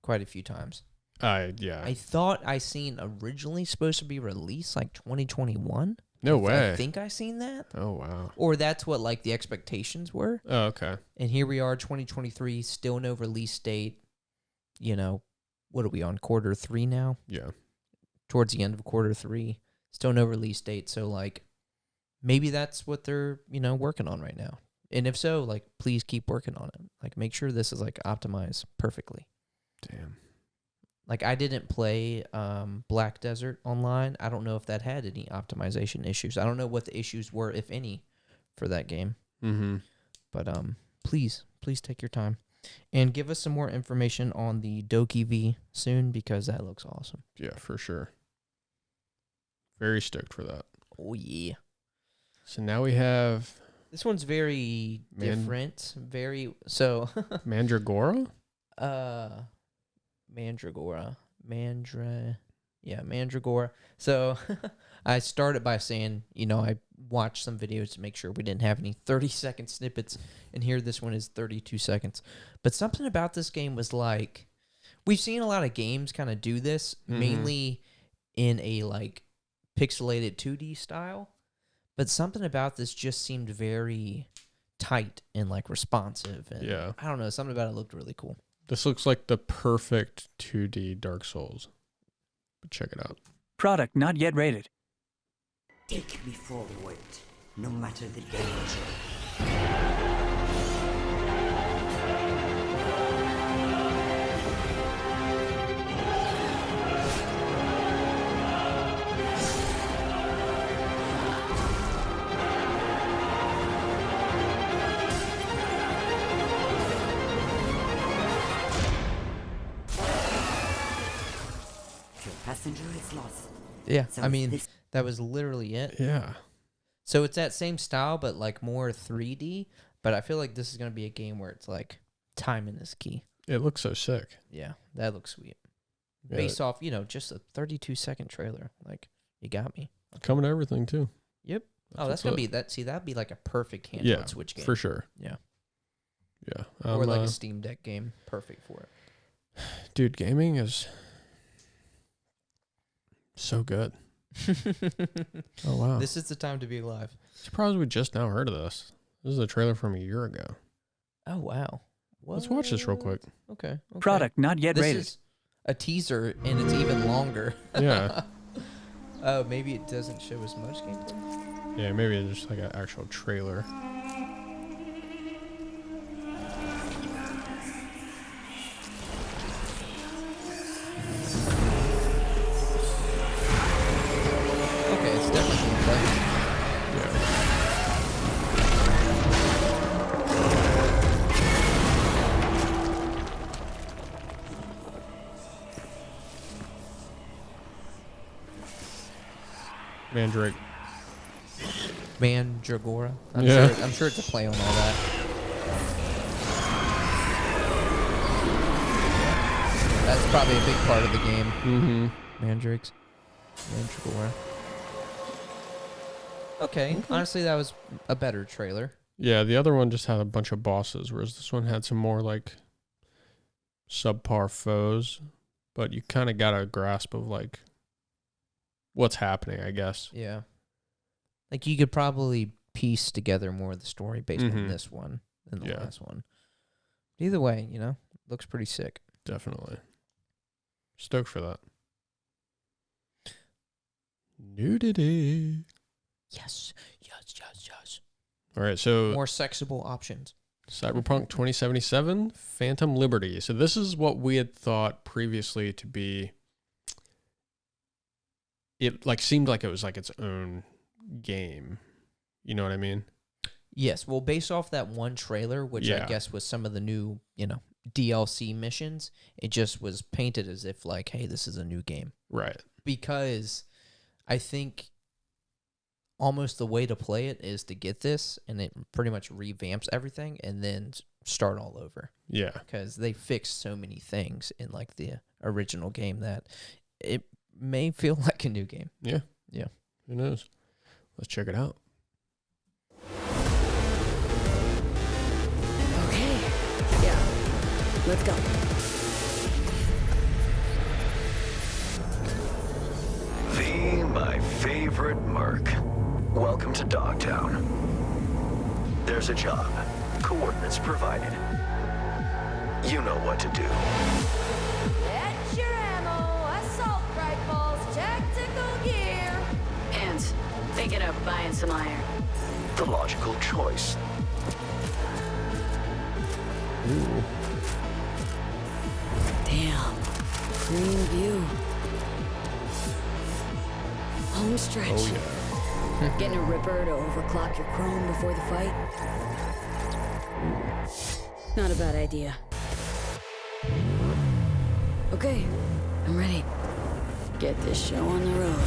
quite a few times. Yeah. I thought I seen originally supposed to be released like 2021. No way. I think I seen that. Oh, wow. Or that's what like the expectations were. Oh, okay. And here we are, 2023, still no release date. You know, what are we on, quarter 3 now? Yeah. Towards the end of quarter 3. Still no release date. So, like, maybe that's what they're, working on right now. And if so, like, please keep working on it. Like, make sure this is, like, optimized perfectly. Damn. Like, I didn't play Black Desert Online. I don't know if that had any optimization issues. I don't know what the issues were, if any, for that game. Mm-hmm. But please take your time. And give us some more information on the Doki V soon, because that looks awesome. Yeah, for sure. Very stoked for that. Oh, yeah. So now we have This one's very different. Very... So... Mandragora? Mandragora. Mandragora. So I started by saying, I watched some videos to make sure we didn't have any 30-second snippets, and here this one is 32 seconds. But something about this game was like, we've seen a lot of games kind of do this, mainly in a like pixelated 2D style, but something about this just seemed very tight and like responsive. And Yeah. I don't know, something about it looked really cool. This looks like the perfect 2D Dark Souls. But check it out. Product not yet rated. Take me forward, no matter the danger. Your passenger is lost. Yeah, So I is mean, this- that was literally it. Yeah. So it's that same style, but like more 3D. But I feel like this is going to be a game where it's like timing is key. It looks so sick. Yeah, that looks sweet. Yeah. Based off, just a 32-second trailer. Like, you got me. Coming to everything too. Yep. That's That's what's going to up. be that. See, that'd be like a perfect handheld Yeah, Switch game. for sure. Yeah. Yeah. Or like a Steam Deck game. Perfect for it. Dude, gaming is so good. Oh wow. This is the time to be alive. Surprised we just now heard of this. This is a trailer from a year ago. Oh, wow. Let's watch this real quick. Okay. Product not yet This rated. is a teaser, and it's even longer. Yeah. Oh, maybe it doesn't show as much gameplay? Yeah, maybe it's just like an actual trailer. Okay, it's definitely gameplay. Yeah. Mandrake. Mandragora. Yeah. I'm sure it's a play on all that. That's probably a big part of the game. Mm-hmm. Mandrakes. Mandragora. Okay, honestly, that was a better trailer. Yeah, the other one just had a bunch of bosses, whereas this one had some more like subpar foes, but you kind of got a grasp of like what's happening, I guess. Yeah. Like, you could probably piece together more of the story based on Mhm. this one than the Yeah. last one. Either way, looks pretty sick. Definitely. Stoked for that. Nudity. Yes, yes, yes, yes. All right, so More sexable options. Cyberpunk 2077, Phantom Liberty. So this is what we had thought previously to be. It like seemed like it was like its own game. You know what I mean? Yes, well, based off that one trailer, which I Yeah. guess was some of the new, DLC missions, it just was painted as if like, hey, this is a new game. Right. Because I think almost the way to play it is to get this, and it pretty much revamps everything, and then start all over. Yeah. Because they fixed so many things in like the original game that it may feel like a new game. Yeah. Yeah. Who knows? Let's check it out. Okay. Yeah. Let's go. My favorite merc. Welcome to Dogtown. There's a job. Coordinates provided. You know what to do. Get your ammo, assault rifles, tactical gear. And thinking of buying some iron. The logical choice. Damn. Green view. Home stretch. Oh yeah. Getting a ripper to overclock your chrome before the fight. Not a bad idea. Okay, I'm ready. Get this show on the road.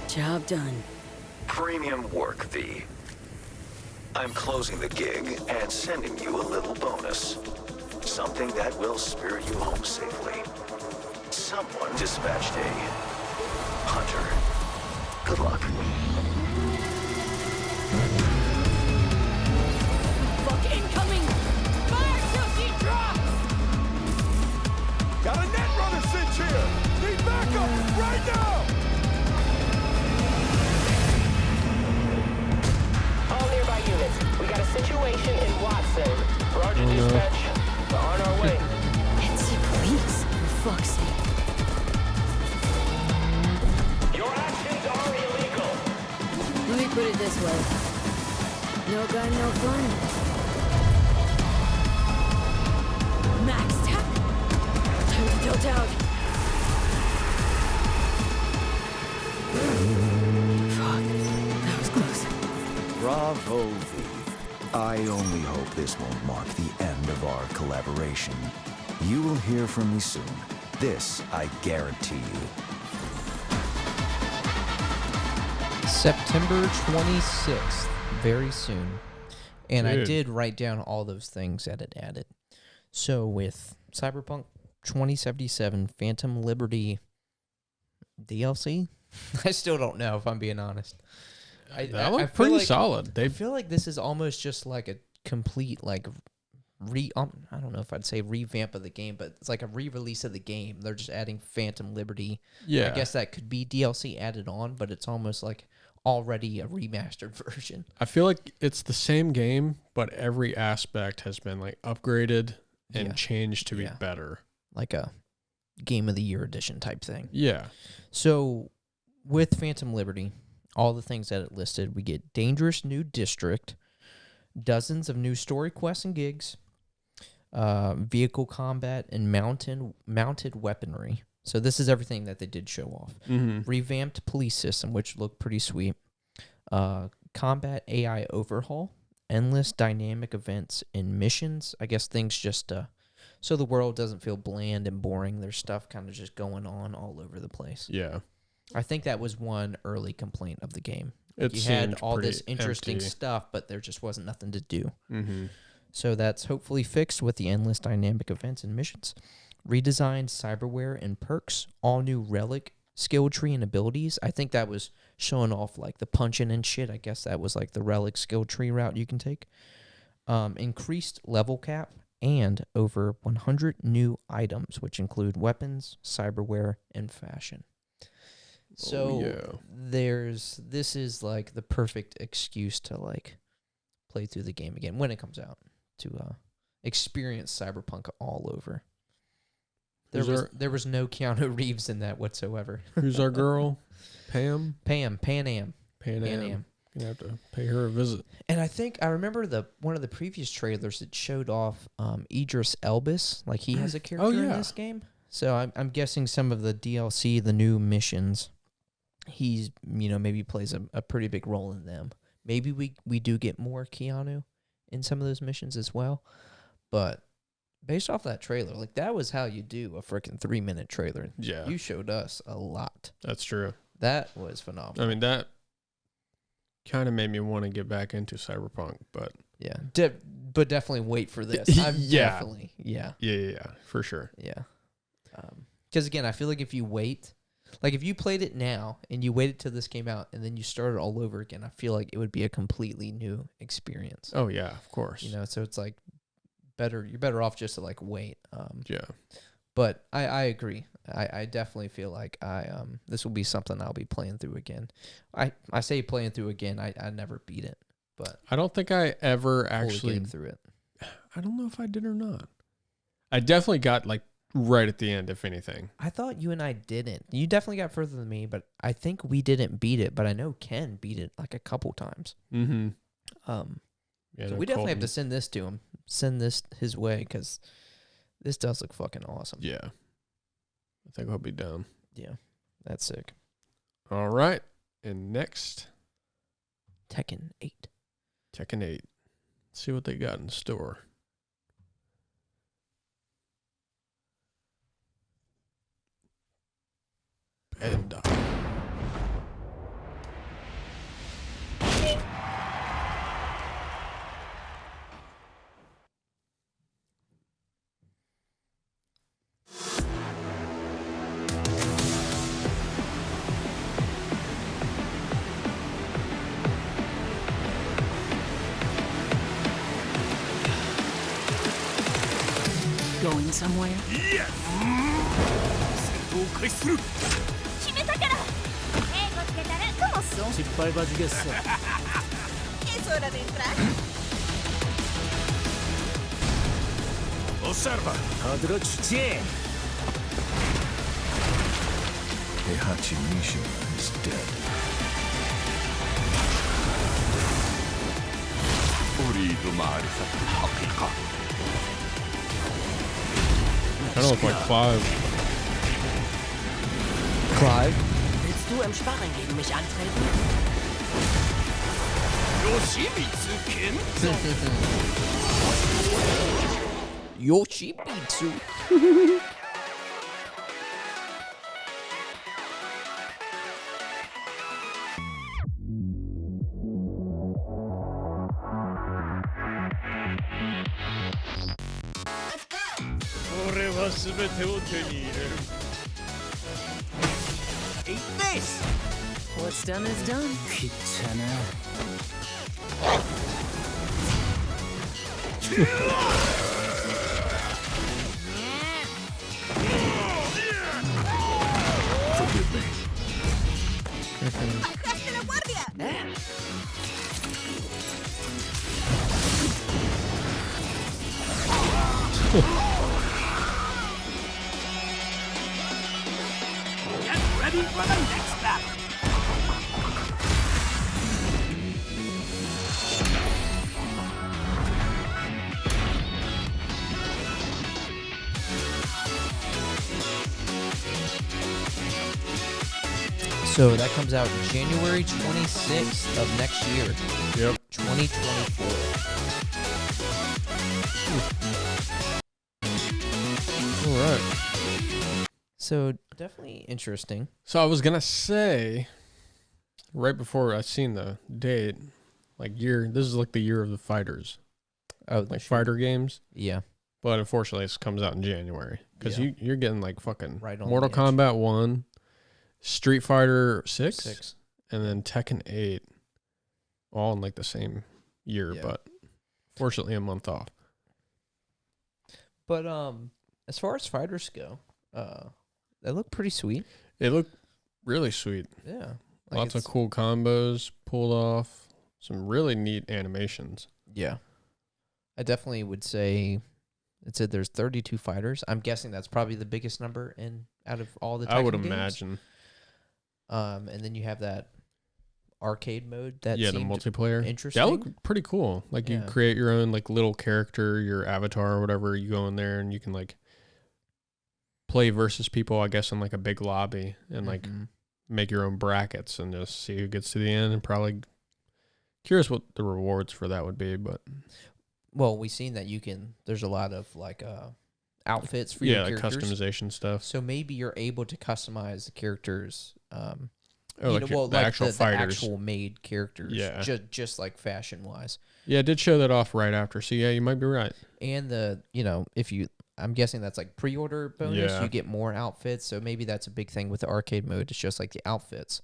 Job done. Premium work, V. I'm closing the gig and sending you a little bonus. Something that will spirit you home safely. Someone dispatched a hunter. Good luck. Fuck incoming! Fire till she drops! Got a net runner cinch here! Need backup right now! no. We're on our way. Etsy police, for fuck's sake. Your actions are illegal. Let me put it this way. No gun, no fun. Max tap. Time to tilt out. Fuck. That was close. Bravo, V. I only hope this won't mark the end of our collaboration. You will hear from me soon. This I guarantee you. September 26th, very soon. And I Dude. did write down all those things that it added. So with Cyberpunk 2077 Phantom Liberty DLC, I still don't know if I'm being honest. That was feel pretty like- solid. I feel like this is almost just like a complete like I don't know if I'd say revamp of the game, but it's like a re-release of the game. They're just adding Phantom Liberty. Yeah. I guess that could be DLC added on, but it's almost like already a remastered version. I feel like it's the same game, but every aspect has been like upgraded and Yeah. changed to be Yeah. better. Like a Game of the Year edition type thing. Yeah. So with Phantom Liberty, all the things that it listed, we get dangerous new district, dozens of new story quests and gigs, vehicle combat, and mounted weaponry. So this is everything that they did show off. Mm-hmm. Revamped police system, which looked pretty sweet. Combat AI overhaul, endless dynamic events and missions. I guess things just so the world doesn't feel bland and boring. There's stuff kind of just going on all over the place. Yeah. I think that was one early complaint of the game. It You had seemed all this pretty interesting empty. stuff, but there just wasn't nothing to do. Mm-hmm. So that's hopefully fixed with the endless dynamic events and missions. Redesigned cyberware and perks, all new relic skill tree and abilities. I think that was showing off like the punching and shit. I guess that was like the relic skill tree route you can take. Increased level cap and over 100 new items, which include weapons, cyberware, and fashion. So this is like the perfect excuse to like play through the game again when it comes out, to experience Cyberpunk all over. There was no Keanu Reeves in that whatsoever. Who's our girl? Pan Am. Pan Am. Gonna have to pay her a visit. And I think I remember one of the previous trailers that showed off Idris Elbis, like he has a character in this game. So I'm guessing some of the DLC, the new missions, he's maybe plays a pretty big role in them. Maybe we do get more Keanu in some of those missions as well. But based off that trailer, like that was how you do a freaking 3-minute trailer. Yeah. You showed us a lot. That's true. That was phenomenal. I mean, that kind of made me want to get back into Cyberpunk, but yeah. But definitely wait for this. I'm definitely. Yeah, for sure. Yeah. Because again, I feel like if you wait, like if you played it now and you waited till this came out and then you started all over again, I feel like it would be a completely new experience. Oh yeah, of course. So it's like you're better off just to like wait. Yeah. But I agree. I definitely feel like this will be something I'll be playing through again. I say playing through again. I never beat it, but I don't think I ever actually getting through it. I don't know if I did or not. I definitely got like right at the end, if anything. I thought you and I didn't. You definitely got further than me, but I think we didn't beat it. But I know Ken beat it like a couple times. Mm-hmm. Yeah, so we definitely have to send this to him. Send this his way because this does look fucking awesome. Yeah. I think I'll be down. Yeah. That's sick. All right. And next, Tekken 8. Tekken 8. Let's see what they got in store. And Going somewhere? Yes! 開始する決めたから英語つけたら ¿Cómo son? 失敗バジゲッセ Es hora de entrar Observer. Hadra Chiche. Heihachi Mishima is dead. Kind of look like Clive. Clive? Willst du im Sparring gegen mich antreten? Yoshimitsu. Eat this. What's done is done. Kitana. Forgive me. ¡Bajaste la guardia! Get ready for the next battle. So that comes out January 26th of next year, Yep. 2024. All right. So definitely interesting. So I was gonna say, right before I seen the date, like this is like the year of the fighters, Oh, like fighter games. Yeah. But unfortunately, this comes out in January because Yeah. you're getting like fucking Right on Mortal the edge. Kombat 1, Street Fighter 6, 6. and then Tekken 8, all in like the same year, Yeah. but fortunately a month off. But as far as fighters go, they look pretty sweet. They look really sweet. Yeah. Lots of cool combos pulled off. Some really neat animations. Yeah. I definitely would say it said there's 32 fighters. I'm guessing that's probably the biggest number out of all the Tekken I would games. imagine. And then you have that arcade mode that the seemed multiplayer. interesting. That looked pretty cool. Like you Yeah. create your own like little character, your avatar or whatever. You go in there and you can like play versus people, I guess, in like a big lobby and like Mhm. make your own brackets and just see who gets to the end. And probably curious what the rewards for that would be, but Well, we've seen that there's a lot of like outfits for yeah, your like characters. customization stuff. So maybe you're able to customize the characters. Like the actual fighters. the actual made characters. Yeah. Just like fashion wise. Yeah, it did show that off right after. So yeah, you might be right. And I'm guessing that's like pre-order bonus. Yeah. You get more outfits. So maybe that's a big thing with the arcade mode. It's just like the outfits.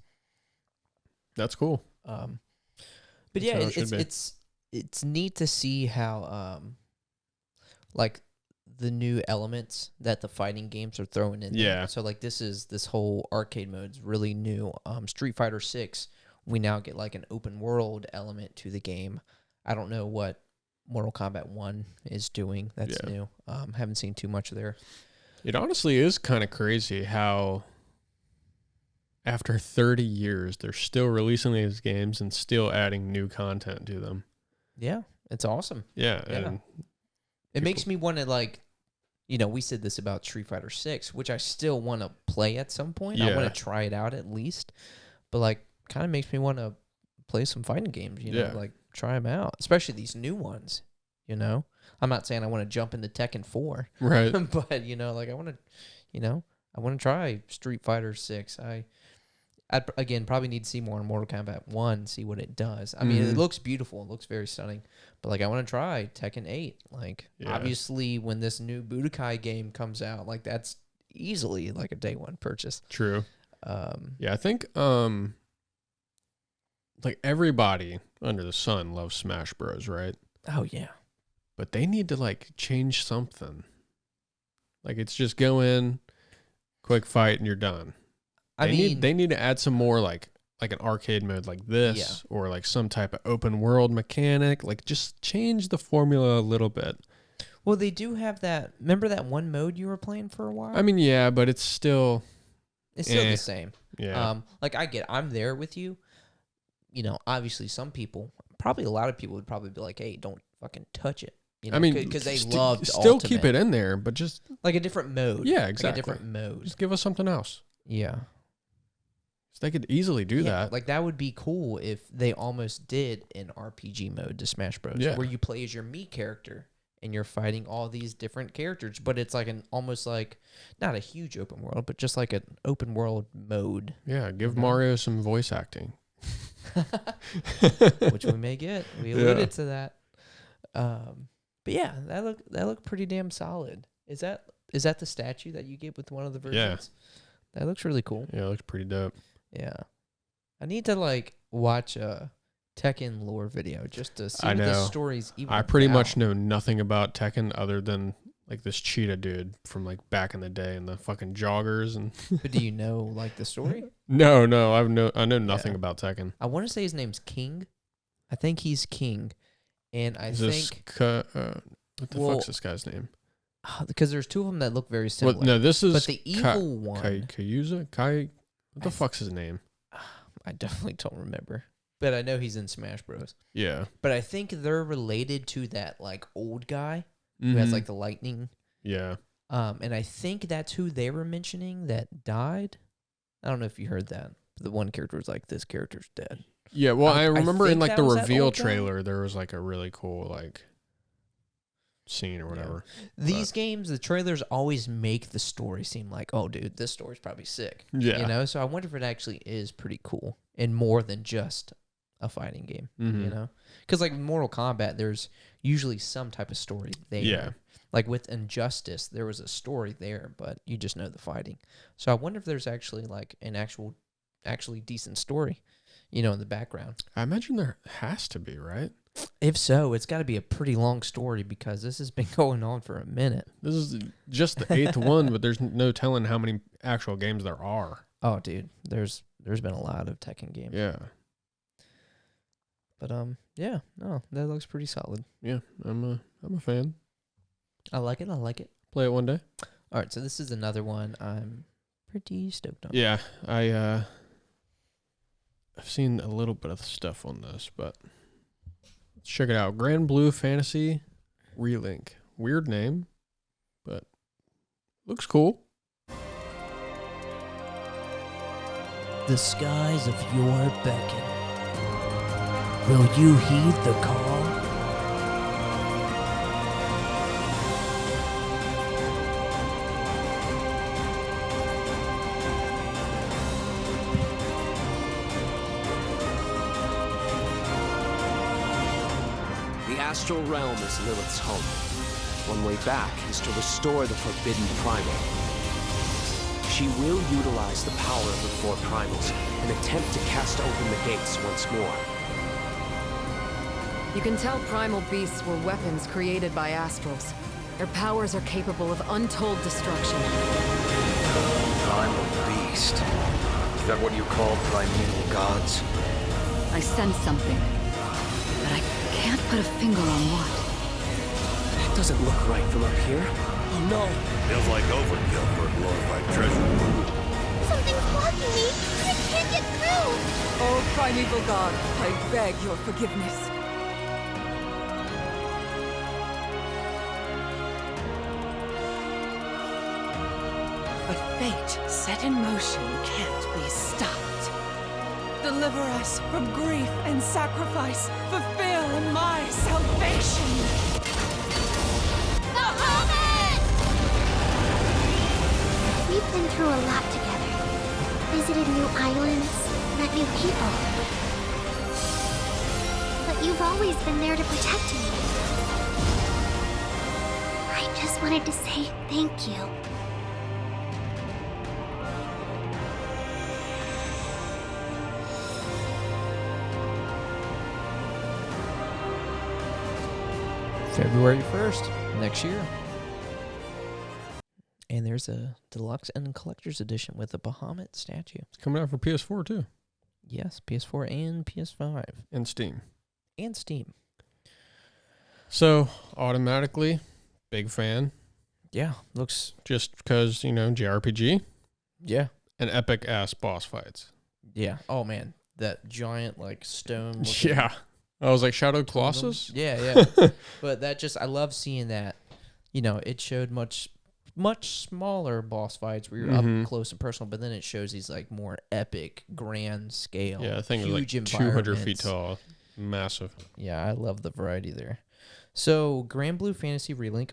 That's cool. But That's yeah, how it should be. it's neat to see how like the new elements that the fighting games are throwing in. Yeah. There. So like this whole arcade mode's really new. Street Fighter 6, we now get like an open world element to the game. I don't know what Mortal Kombat 1 is doing. That's Yeah. new. Haven't seen too much there. It honestly is kind of crazy how after 30 years they're still releasing these games and still adding new content to them. Yeah, it's awesome. Yeah, Yeah. and It makes me want to like, we said this about Street Fighter 6, which I still want to play at some point. I Yeah. want to try it out at least. But like kind of makes me want to play some fighting games, Yeah. like try them out, especially these new ones, I'm not saying I want to jump into Tekken 4, right. but like I want to, I want to try Street Fighter 6. I'd again probably need to see more on Mortal Kombat 1, see what it does. I mean, Mhm. it looks beautiful, it looks very stunning, but like I want to try Tekken 8. Like Yeah. obviously when this new Budokai game comes out, like that's easily like a day one purchase. True. Yeah, I think like everybody under the sun loves Smash Bros, right? Oh yeah. But they need to like change something. Like it's just go in, quick fight, and you're done. They need to add some more like an arcade mode like this, or like some type of open world mechanic. Like just change the formula a little bit. Well, they do have that. Remember that one mode you were playing for a while? I mean, yeah, but it's still the same. Yeah. Like I'm there with you. You know, obviously some people, probably a lot of people would probably be like, "Hey, don't fucking touch it." You know, I mean, because they love still Ultimate. keep it in there, but just like a different mode. Yeah, exactly. Like a different mode. Just give us something else. Yeah. So they could easily do that. Like that would be cool if they almost did an RPG mode to Smash Bros. Yeah. Where you play as your Mii character and you're fighting all these different characters, but it's like almost like not a huge open world, but just like an open world mode. Yeah, give Mario some voice acting. Which we may get. We alluded to that. But yeah, that looked pretty damn solid. Is that the statue that you get with one of the versions? Yeah. That looks really cool. Yeah, it looks pretty dope. Yeah. I need to like watch a Tekken lore video just to see what the story's even I pretty about. much know nothing about Tekken other than like this cheetah dude from like back in the day and the fucking joggers and But do you know like the story? No, I know nothing about Tekken. I want to say his name's King. I think he's King. And I think what the fuck's this guy's name? Because there's two of them that look very similar. Well, no, this is but the evil one. Kayuza? What the fuck's his name? I definitely don't remember. But I know he's in Smash Bros. Yeah. But I think they're related to that like old guy who has like the lightning. Yeah. And I think that's who they were mentioning that died. I don't know if you heard that. But the one character was like, this character's dead. Yeah, well, I remember in like the reveal guy. trailer, there was like a really cool like scene or whatever. Yeah. These games, the trailers always make the story seem like, oh, dude, this story's probably sick. Yeah. You know? So I wonder if it actually is pretty cool and more than just a fighting game, you know? Because like Mortal Kombat, there's usually some type of story there. Yeah. Like with Injustice, there was a story there, but you just know the fighting. So I wonder if there's actually like an actually decent story, you know, in the background. I imagine there has to be, right? If so, it's got to be a pretty long story because this has been going on for a minute. This is just the 8th one, but there's no telling how many actual games there are. Oh, dude, there's been a lot of Tekken games. Yeah. But yeah, no, that looks pretty solid. Yeah, I'm a fan. I like it. Play it one day. All right, so this is another one I'm pretty stoked on. Yeah, I've seen a little bit of stuff on this, but let's check it out. Grand Blue Fantasy Relink. Weird name, but looks cool. The skies of your beckon. Will you heed the call? The astral realm is Lilith's home. One way back is to restore the forbidden primal. She will utilize the power of the four primals and attempt to cast open the gates once more. You can tell primal beasts were weapons created by astrals. Their powers are capable of untold destruction. Primal beast? Is that what you call primeval gods? I sense something, but I can't put a finger on what. That doesn't look right from up here. Oh no! Feels like overkill for a glorified treasure. Something's blocking me! I can't get through! Oh, primeval god, I beg your forgiveness. But fate set in motion can't be stopped. Deliver us from grief and sacrifice. Fulfill my salvation. The Omen! We've been through a lot together. Visited new islands, met new people. But you've always been there to protect me. I just wanted to say thank you. February 1st, next year. And there's a deluxe and collector's edition with a Bahamut statue. It's coming out for PS4 too. Yes, PS4 and PS5. And Steam. And Steam. So, automatically, Big fan. Yeah, looks Just because, JRPG yeah. and epic ass boss fights. Yeah. Oh man, that giant like stone. looking Yeah. I was like, Shadow totem. Colossus? Yeah, yeah. But I love seeing that. It showed much smaller boss fights where you're up close and personal, but then it shows these like more epic, grand scale. Yeah, I think it was like huge 200 feet environments. tall. Massive. Yeah, I love the variety there. So, Grand Blue Fantasy Relink,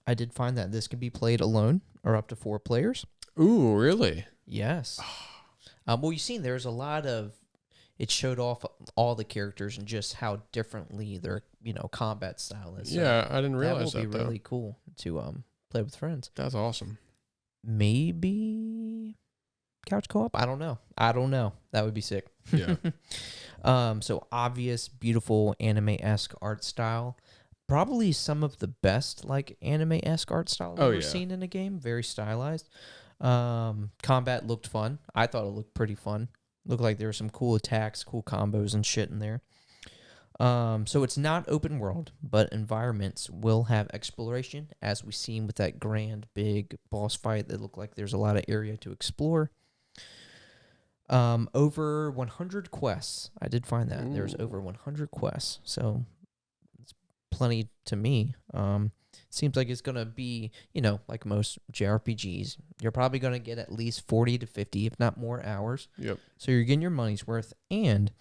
I did find that this can be played alone or up to 4 players. Ooh, really? Yes. Well, you've seen there's a lot of... It showed off all the characters and just how differently their, combat style is. So Yeah, I didn't realize that will be though. really cool to play with friends. That's awesome. Maybe couch co-op? I don't know. That would be sick. Yeah. So obvious, beautiful anime-esque art style. Probably some of the best like anime-esque art style I've ever seen in a game. Very stylized. Combat looked fun. I thought it looked pretty fun. Looked like there were some cool attacks, cool combos and shit in there. So it's not open world, but environments will have exploration, as we seen with that grand big boss fight that looked like there's a lot of area to explore. Over 100 quests. I did find that. There's over 100 quests. So it's plenty to me. Seems like it's going to be, like most JRPGs, you're probably going to get at least 40 to 50, if not more hours. Yep. So you're getting your money's worth. And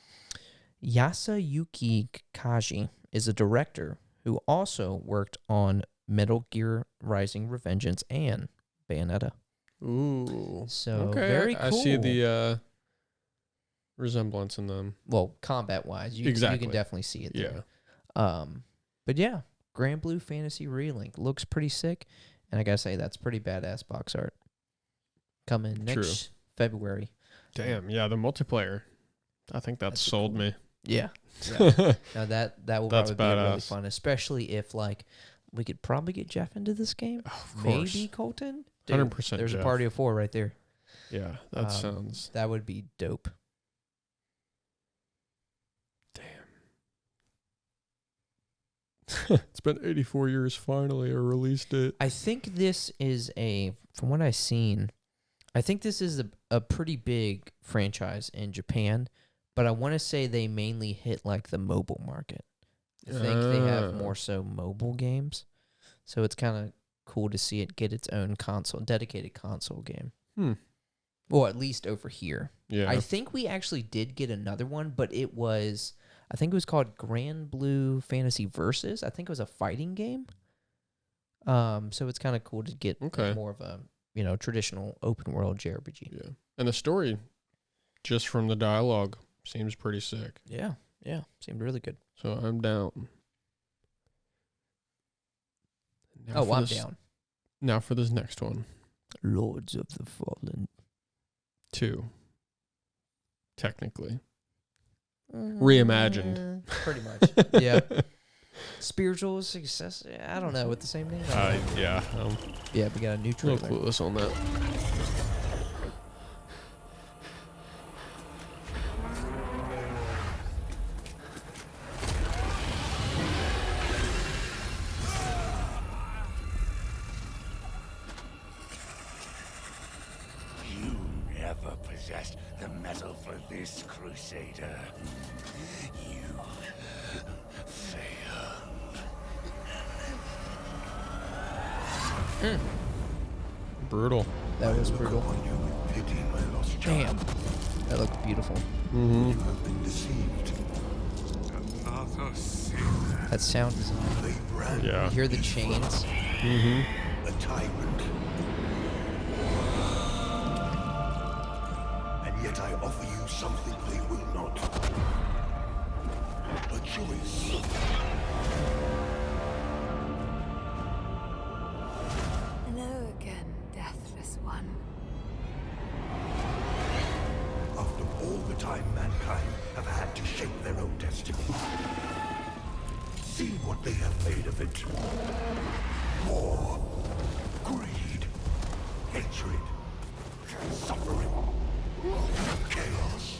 Yasuyuki Kaji is a director who also worked on Metal Gear Rising Revengeance and Bayonetta. Ooh. So okay. very cool. I see the resemblance in them. Well, combat-wise, you can definitely see it there. Yeah. But yeah, Grand Blue Fantasy Relink looks pretty sick, and I gotta say that's pretty badass box art. Coming next February. Damn, yeah, the multiplayer. I think that's sold me. Yeah. Yeah. Now that will That's probably be really badass. fun, especially if like we could probably get Jeff into this game. Of course. Maybe Colton. 100% There's Jeff. a party of 4 right there. Yeah, that sounds. That would be dope. It's been 84 years. Finally, I released it. I think this is from what I've seen, I think this is a pretty big franchise in Japan, but I want to say they mainly hit like the mobile market. I think they have more so mobile games, so it's kind of cool to see it get its own dedicated console game. Well, at least over here. Yeah. I think we actually did get another one, but I think it was called Grand Blue Fantasy Versus. I think it was a fighting game. So it's kind of cool to get more of a, traditional open world JRPG. Yeah. And the story, just from the dialogue, seems pretty sick. Yeah. Yeah. Seemed really good. So I'm down. I'm down. Now for this next one. Lords of the Fallen. 2. Technically. Reimagined. Pretty much. Yeah. Spiritual success. I don't know. With the same name? Yeah. Yeah, we got a new trailer. No clueless on that. You never possessed the metal for this, Crusader. You failed. Brutal. That was brutal. Damn. That looked beautiful. Mm-hmm. You have been deceived. Another sin. That sound design. Yeah. You hear the chains. Mm-hmm. A tyrant. And yet I offer you something they will not. A choice. Hello again, deathless one. After all the time mankind have had to shape their own destiny. See what they have made of it. War, greed, hatred, suffering, chaos.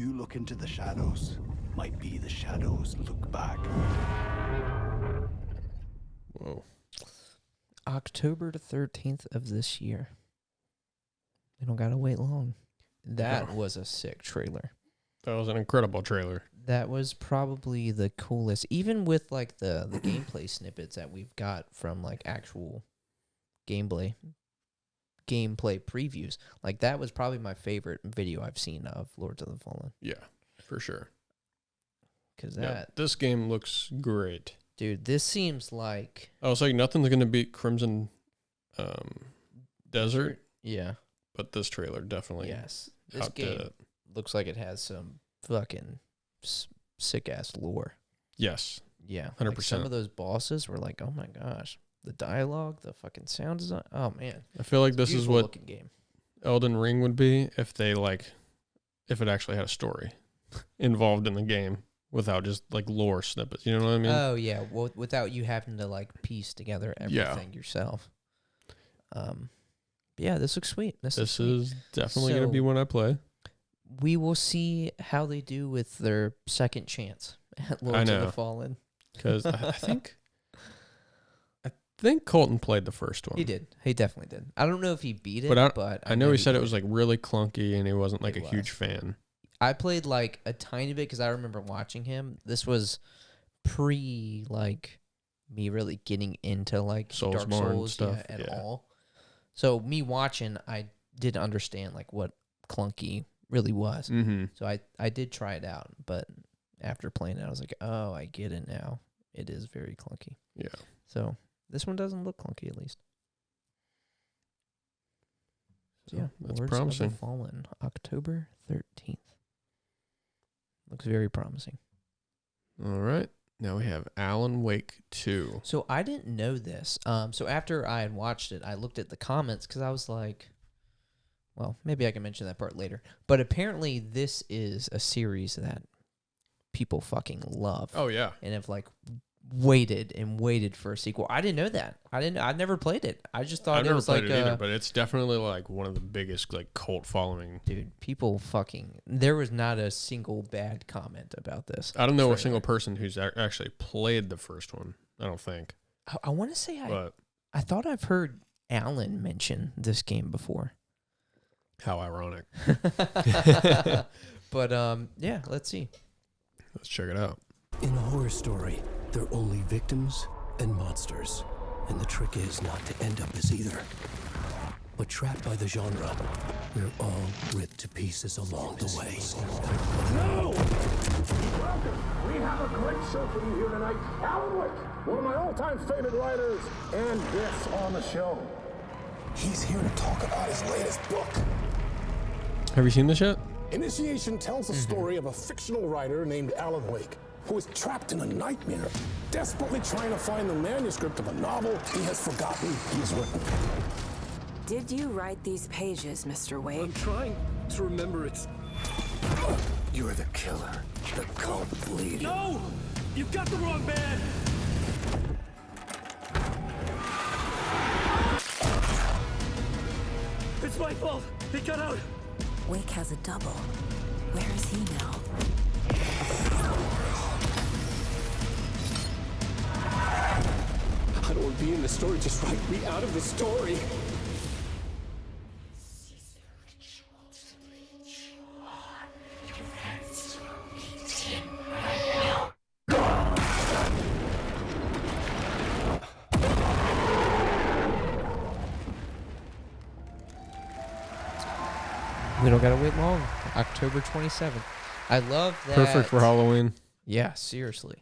You look into the shadows, might be the shadows look back. Whoa. October the 13th of this year. We don't gotta wait long. That was a sick trailer. That was an incredible trailer. That was probably the coolest, even with like the gameplay snippets that we've got from like actual gameplay previews. Like that was probably my favorite video I've seen of Lords of the Fallen. Yeah, for sure. Because this game looks great. Dude, this seems like... I was like, nothing's going to beat Crimson Desert. Yeah. But this trailer definitely Yes. This game looks like it has some fucking sick-ass lore. Yes. Yeah. 100%. Like some of those bosses were like, oh my gosh. The dialogue, the fucking sound design. Oh, man. I feel like this is what game. Elden Ring would be if it actually had a story involved in the game. Without just like lore snippets, you know what I mean? Oh yeah, well, without you having to like piece together everything yourself. Yeah, this looks sweet. This is definitely gonna be one I play. We will see how they do with their second chance at Lords of the Fallen. Because I think Colton played the first one. He did. He definitely did. I don't know if he beat it, but I know he said it was like really clunky and he wasn't like a huge fan. I played like a tiny bit because I remember watching him. This was pre like me really getting into like Dark Souls stuff at all. So me watching, I did understand like what clunky really was. Mm-hmm. So I did try it out, but after playing it, I was like, oh, I get it now. It is very clunky. Yeah. So this one doesn't look clunky at least. So yeah, that's Lords promising. of the Fallen, October 13th. Looks very promising. All right. Now we have Alan Wake 2. So I didn't know this. So after I had watched it, I looked at the comments because I was like, well, maybe I can mention that part later. But apparently this is a series that people fucking love. Oh, yeah. And have like waited for a sequel. I didn't know that. I never played it. I just thought it was like either, but it's definitely like one of the biggest like cult following. Dude, people there was not a single bad comment about this. I don't know a single person who's actually played the first one. I don't think. I want to say I thought I've heard Alan mention this game before. How ironic. But yeah, let's see. Let's check it out. In a horror story, they're only victims and monsters. And the trick is not to end up as either. But trapped by the genre, we're all ripped to pieces along the way. No! Welcome! We have a great show for you here tonight. Alan Wake, one of my all-time favorite writers, and guests on the show. He's here to talk about his latest book. Have you seen this yet? Initiation tells the story of a fictional writer named Alan Wake, who is trapped in a nightmare, desperately trying to find the manuscript of a novel he has forgotten he's written. Did you write these pages, Mr. Wake? I'm trying to remember it. You're the killer, the cult leader. No! You've got the wrong man! It's my fault! He got out! Wake has a double. Where is he now? I don't want to be in the story, just write me out of the story. We don't gotta wait long. October 27th. I love that. Perfect for Halloween. Yeah, seriously.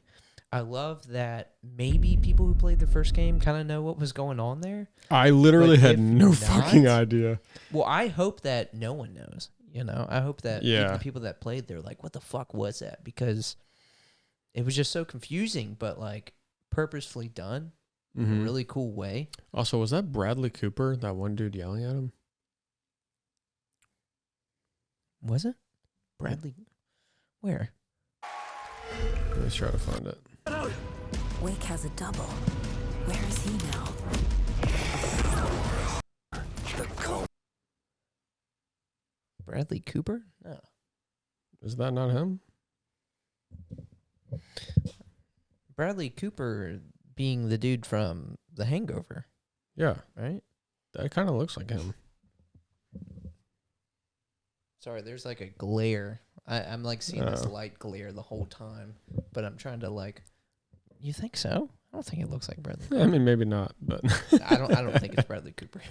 I love that maybe people who played the first game kind of know what was going on there. I literally But had if no not- fucking idea. Well, I hope that no one knows. You know, I hope that even Yeah. the people that played, they're like, "What the fuck was that?" Because it was just so confusing, but like purposefully done in Mhm. a really cool way. Also, was that Bradley Cooper, that one dude yelling at him? Was it Bradley? Where? Let's try to find it. Wake has a double. Where is he now? The cult. Bradley Cooper? No. Is that not him? Bradley Cooper being the dude from The Hangover. Yeah. Right? That kind of looks like him. Sorry, there's like a glare. I'm like seeing this light glare the whole time, but I'm trying to like. You think so? I don't think it looks like Bradley Cooper. I mean, maybe not, but I don't think it's Bradley Cooper.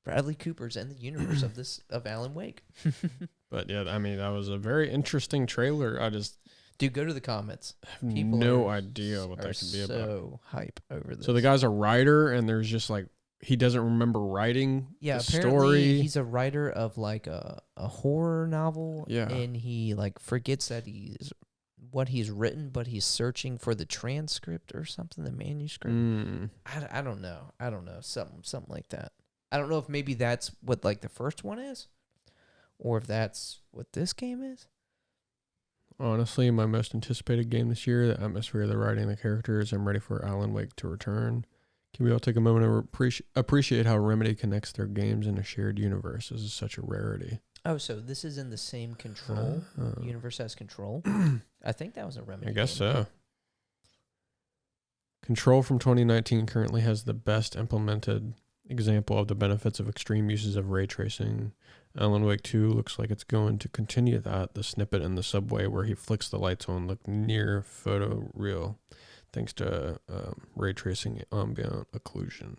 Bradley Cooper's in the universe of Alan Wake. But yeah, I mean, that was a very interesting trailer. Dude, go to the comments. Have no idea what that could be about. So hype over this. So the guy's a writer, and there's just like he doesn't remember writing the apparently story. He's a writer of like a horror novel. Yeah. And he like forgets that what he's written, but he's searching for the transcript or something, the manuscript. I don't know. Something like that. I don't know if maybe that's what like the first one is, or if that's what this game is. Honestly, my most anticipated game this year, the atmosphere, the writing, the characters. I'm ready for Alan Wake to return. Can we all take a moment to appreciate how Remedy connects their games in a shared universe? This is such a rarity. Oh, so this is in the same Control universe as Control? I think that was a Remedy. I guess game. so. Control from 2019 currently has the best implemented example of the benefits of extreme uses of ray tracing. Alan Wake 2 looks like it's going to continue that. The snippet in the subway where he flicks the lights on looked near photoreal, thanks to ray tracing ambient occlusion.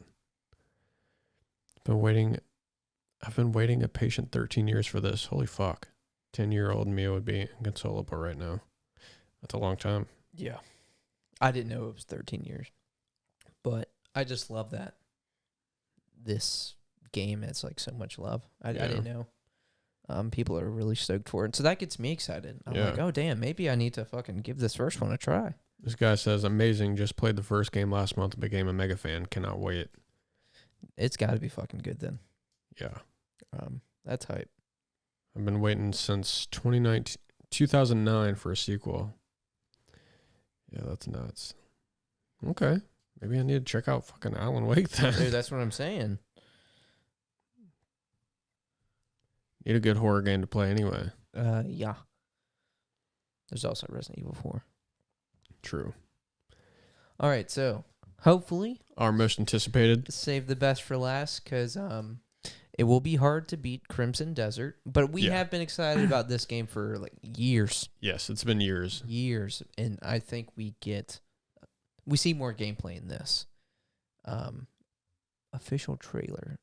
I've been waiting a patient 13 years for this. Holy fuck. 10-year-old me would be inconsolable right now. That's a long time. Yeah. I didn't know it was 13 years. But I just love that this game has like so much love. I didn't know. People are really stoked for it. So that gets me excited. I'm like, oh, damn, maybe I need to fucking give this first one a try. This guy says, amazing. Just played the first game last month and became a mega fan. Cannot wait. It's got to be fucking good then. Yeah. That's hype. I've been waiting since 2009 for a sequel. Yeah, that's nuts. Okay. Maybe I need to check out fucking Alan Wake then. Dude, that's what I'm saying. Need a good horror game to play anyway. Yeah. There's also Resident Evil 4. True. All right, so hopefully our most anticipated. Save the best for last, because it will be hard to beat Crimson Desert, but we have been excited about this game for like years. Yes, it's been years. Years, and I think we see more gameplay in this. Official trailer.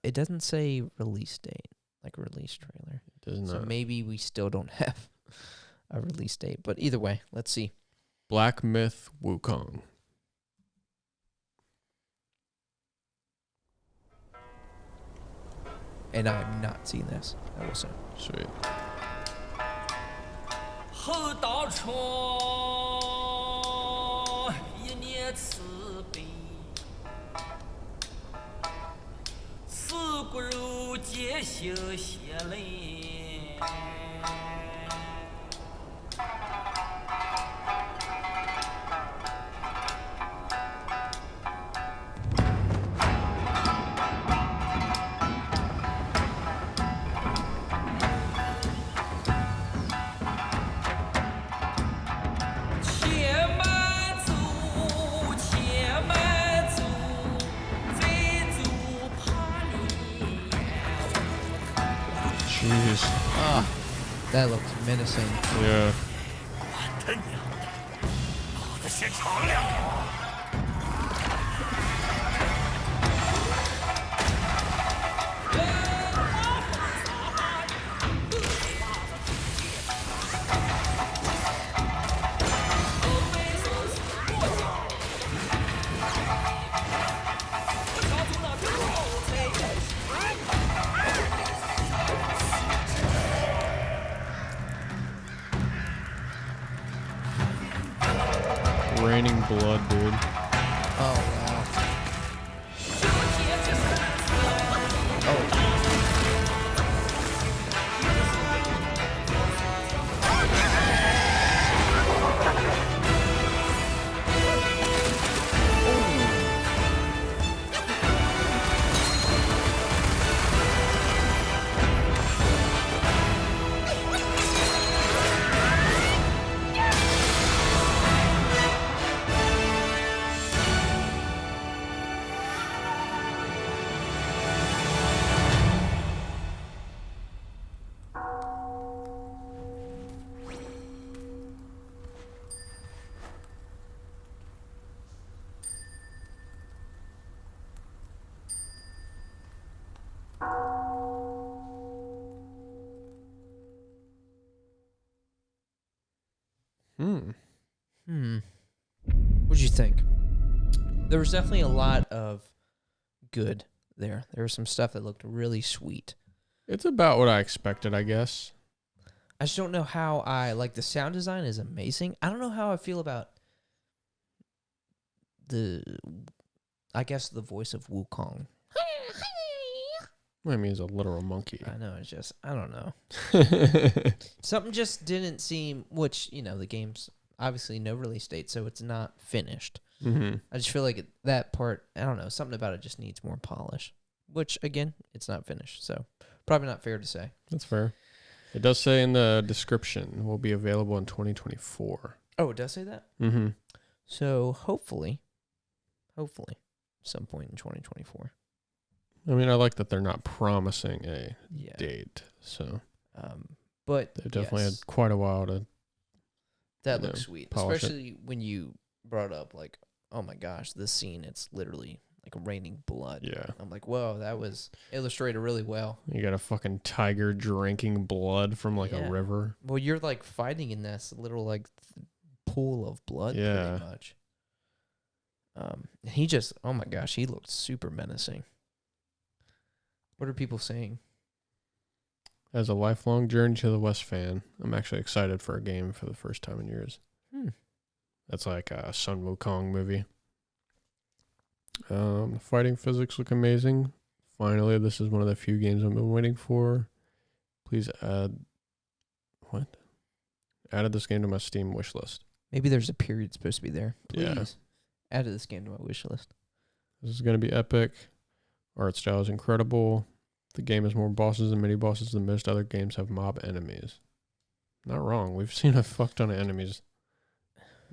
It doesn't say release date, like release trailer. It does not. So maybe we still don't have a release date, but either way, let's see. Black Myth Wukong. And I've not seen this, I will say. Sweet. 后道春一念慈悲，四骨肉结性血泪。Jeez. That looks menacing. Yeah. 我的娘的，老子先尝两口。 Raining blood, dude. Oh, wow. think? There was definitely a lot of good there. There was some stuff that looked really sweet. It's about what I expected, I guess. I just don't know how I like the sound design is amazing. I don't know how I feel about the voice of Wukong. I mean, he's a literal monkey. I know, it's just, I don't know. Something just didn't seem, which, the game's obviously no release date, so it's not finished. Mm-hmm. I just feel like that part, I don't know, something about it just needs more polish, which, again, it's not finished, so probably not fair to say. That's fair. It does say in the description, will be available in 2024. Oh, it does say that? Mm-hmm. So, hopefully, some point in 2024. I mean, I like that they're not promising a date, so. But they've definitely had quite a while to. That looks sweet, especially when you brought up, like, oh my gosh, this scene, it's literally like raining blood. Yeah. I'm like, whoa, that was illustrated really well. You got a fucking tiger drinking blood from like a river. Well, you're like fighting in this little like pool of blood pretty much. He just, oh my gosh, he looked super menacing. What are people saying? As a lifelong Journey to the West fan, I'm actually excited for a game for the first time in years. That's like a Sun Wukong movie. The fighting physics look amazing. Finally, this is one of the few games I've been waiting for. Please add... What? Added this game to my Steam wish list. Maybe there's a period supposed to be there. Please added this game to my wish list. This is going to be epic. Art style is incredible. The game has more bosses and mini bosses than most other games have mob enemies. Not wrong. We've seen a fuck ton of enemies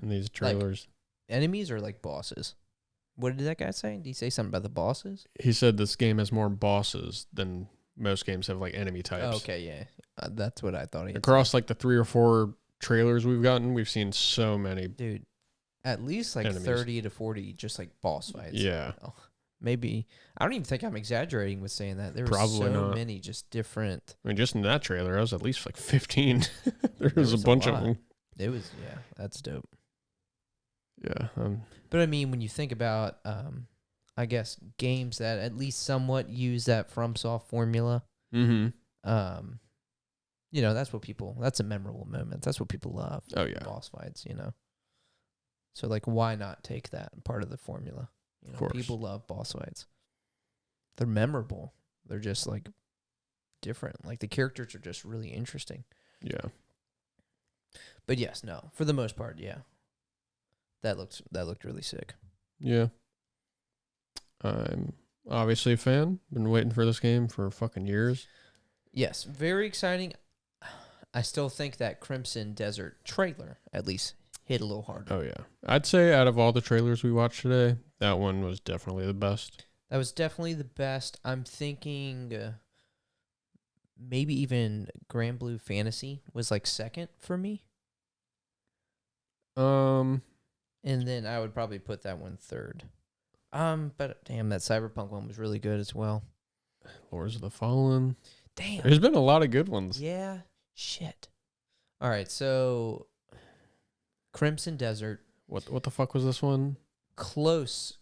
in these trailers. Like enemies or like bosses? What did that guy say? Did he say something about the bosses? He said this game has more bosses than most games have like enemy types. Oh, okay, yeah. That's what I thought he had Across like the 3 or 4 trailers we've gotten, we've seen so many. Dude, at least like enemies. 30 to 40 just like boss fights. Yeah. Oh, maybe. I don't even think I'm exaggerating with saying that. There were Probably so not. many just different. I mean, just in that trailer, I was at least like 15. there was a bunch of them. It was, that's dope. Yeah. But I mean, when you think about, I guess, games that at least somewhat use that FromSoft formula, that's what that's a memorable moment. That's what people love. Oh, yeah. Boss fights, So, like, why not take that part of the formula? Of course. People love boss fights. They're memorable. They're just, like, different. Like, the characters are just really interesting. Yeah. But yes, no. For the most part, yeah. That looked really sick. Yeah. I'm obviously a fan. Been waiting for this game for fucking years. Yes, very exciting. I still think that Crimson Desert trailer, at least, hit a little harder. Oh, yeah. I'd say out of all the trailers we watched today, that one was definitely the best. That was definitely the best. I'm thinking maybe even Grand Blue Fantasy was like second for me. And then I would probably put that one third. But damn, that Cyberpunk one was really good as well. Lords of the Fallen. Damn. There's been a lot of good ones. Yeah. Shit. All right, so Crimson Desert. What the fuck was this one? Close.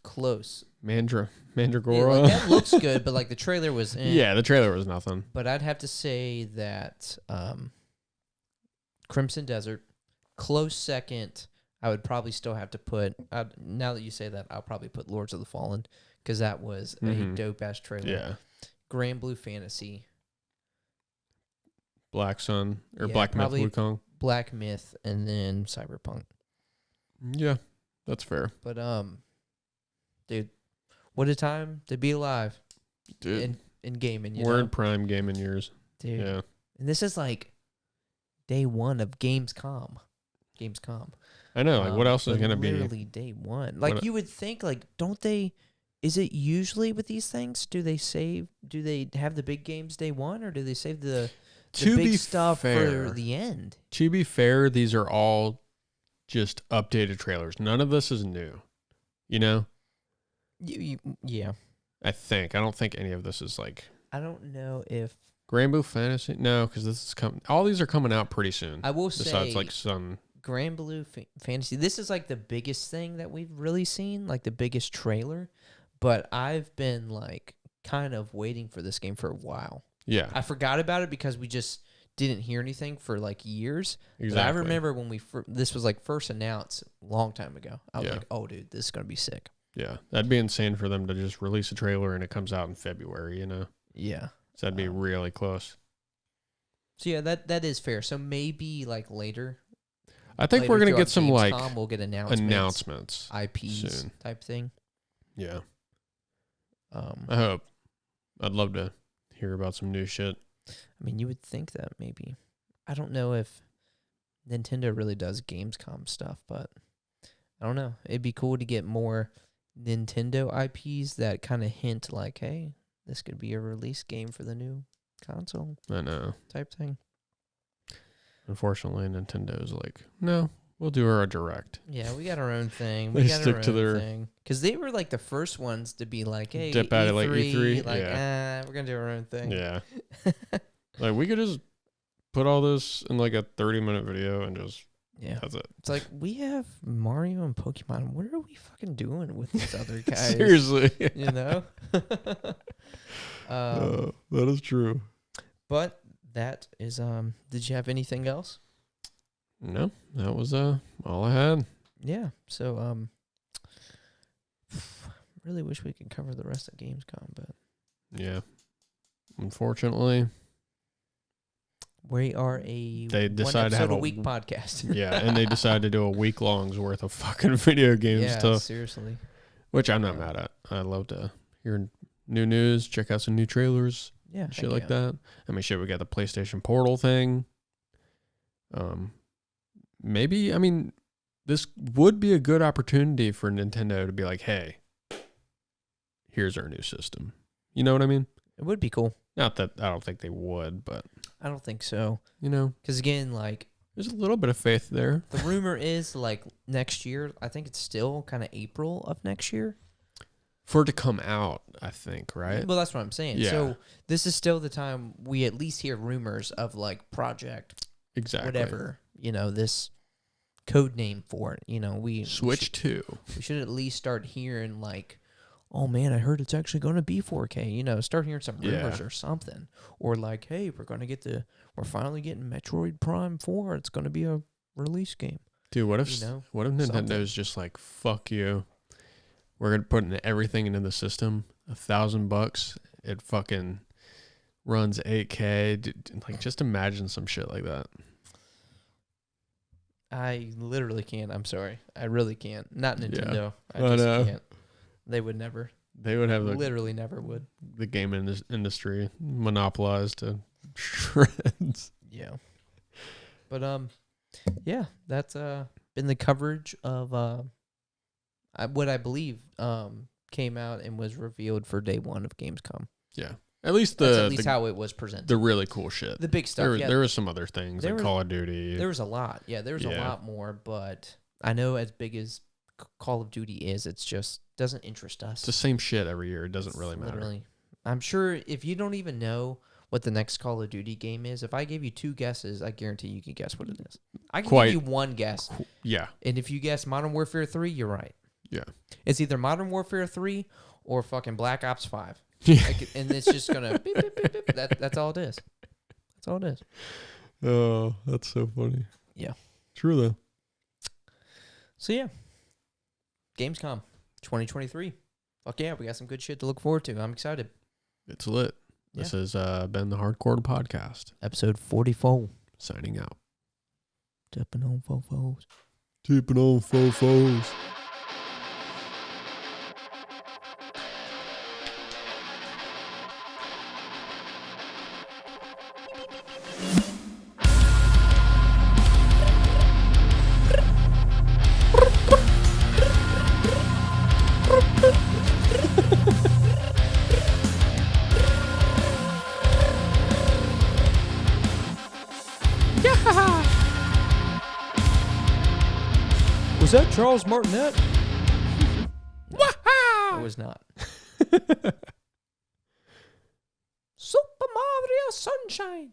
Mandragora. Yeah, like, that looks good, but like the trailer was Yeah, the trailer was nothing. But I'd have to say that Crimson Desert, close second. I would probably still have to put, now that you say that, I'll probably put Lords of the Fallen, because that was a dope-ass trailer. Yeah. Grand Blue Fantasy. Black Sun, or Black Myth Wukong. Black Myth, and then Cyberpunk. Yeah, that's fair. But, dude, what a time to be alive. Dude. In gaming, We're in prime gaming years. Dude. Yeah. And this is like day one of Gamescom. I know, like, what else is going to be? Literally day one. Like, you would think, like, don't they, is it usually with these things, do they have the big games day one, or do they save the big stuff for the end? To be fair, these are all just updated trailers. None of this is new, Yeah. I think. I don't think any of this is like... I don't know if... Grand Blue Fantasy? No, because this is all these are coming out pretty soon. I will say... Besides, like, Sun Grand Blue Fantasy. This is like the biggest thing that we've really seen, like the biggest trailer. But I've been like kind of waiting for this game for a while. Yeah. I forgot about it because we just didn't hear anything for like years. Exactly. But I remember when this was like first announced a long time ago. I was like, oh, dude, this is going to be sick. Yeah. That'd be insane for them to just release a trailer and it comes out in February, you know? Yeah. So that'd be really close. So yeah, that is fair. So maybe like later. I think we're going to get some Gamescom, like we'll get announcements IPs soon. Type thing. Yeah. I hope. I'd love to hear about some new shit. I mean, you would think that maybe. I don't know if Nintendo really does Gamescom stuff, but I don't know. It'd be cool to get more Nintendo IPs that kind of hint like, hey, this could be a release game for the new console. I know. Type thing. Unfortunately, Nintendo's like, no, we'll do our direct. Yeah, we got our own thing. They stick to their thing. Because they were like the first ones to be like, hey, dip out of like E3. Like, we're going to do our own thing. Yeah. Like, we could just put all this in like a 30-minute video and just, that's it. It's like, we have Mario and Pokemon. What are we fucking doing with these other guys? Seriously. You know? That is true. But that is, did you have anything else? No, that was all I had. Yeah. So, really wish we could cover the rest of Gamescom, but yeah, unfortunately, we are a they decided to have a week podcast. Yeah, and they decided to do a week long's worth of fucking video game stuff. Seriously. Which I'm not mad at. I love to hear new news, check out some new trailers, shit like that. I mean, shit, we got the PlayStation Portal thing. Maybe, I mean, this would be a good opportunity for Nintendo to be like, hey, here's our new system. You know what I mean? It would be cool. Not that I don't think they would, but I don't think so. You know, because again, like, there's a little bit of faith there. The rumor is like next year. I think it's still kind of April of next year for it to come out. I think, right? Well, that's what I'm saying. Yeah. So this is still the time we at least hear rumors of like project, whatever. You know, this code name for it. You know, we Switch 2. We should at least start hearing like, oh man, I heard it's actually going to be 4K. You know, start hearing some rumors or something. Or like, hey, we're finally getting Metroid Prime 4. It's going to be a release game. Dude, what if Nintendo's just like, fuck you. We're going to put everything into the system. $1,000. It fucking runs 8K. Dude, like, just imagine some shit like that. I literally can't. I'm sorry. I really can't. Not Nintendo. Yeah. I just can't. They would never. They would have literally never would. The game industry monopolized to shreds. Yeah. But yeah, that's been the coverage of what I believe came out and was revealed for day one of Gamescom. Yeah. At least how it was presented. The really cool shit. The big stuff. There was some other things like Call of Duty. There was a lot. Yeah, there was a lot more, but I know as big as Call of Duty is, it's just doesn't interest us. It's the same shit every year. It doesn't really matter. Literally. I'm sure if you don't even know what the next Call of Duty game is, if I gave you 2 guesses, I guarantee you can guess what it is. I can give you 1 guess. Yeah. And if you guess Modern Warfare 3, you're right. Yeah. It's either Modern Warfare 3 or fucking Black Ops 5. Like, and it's just going to beep, beep, beep, beep. That's all it is. That's all it is. Oh, that's so funny. Yeah. True, though. So, yeah. Gamescom 2023. Fuck yeah, we got some good shit to look forward to. I'm excited. It's lit. Yeah. This has been the Hardcore Podcast. Episode 44. Signing out. Tipping on fofos. Tipping on fofos. Was that Charles Martinet? It was not. Super Mario Sunshine.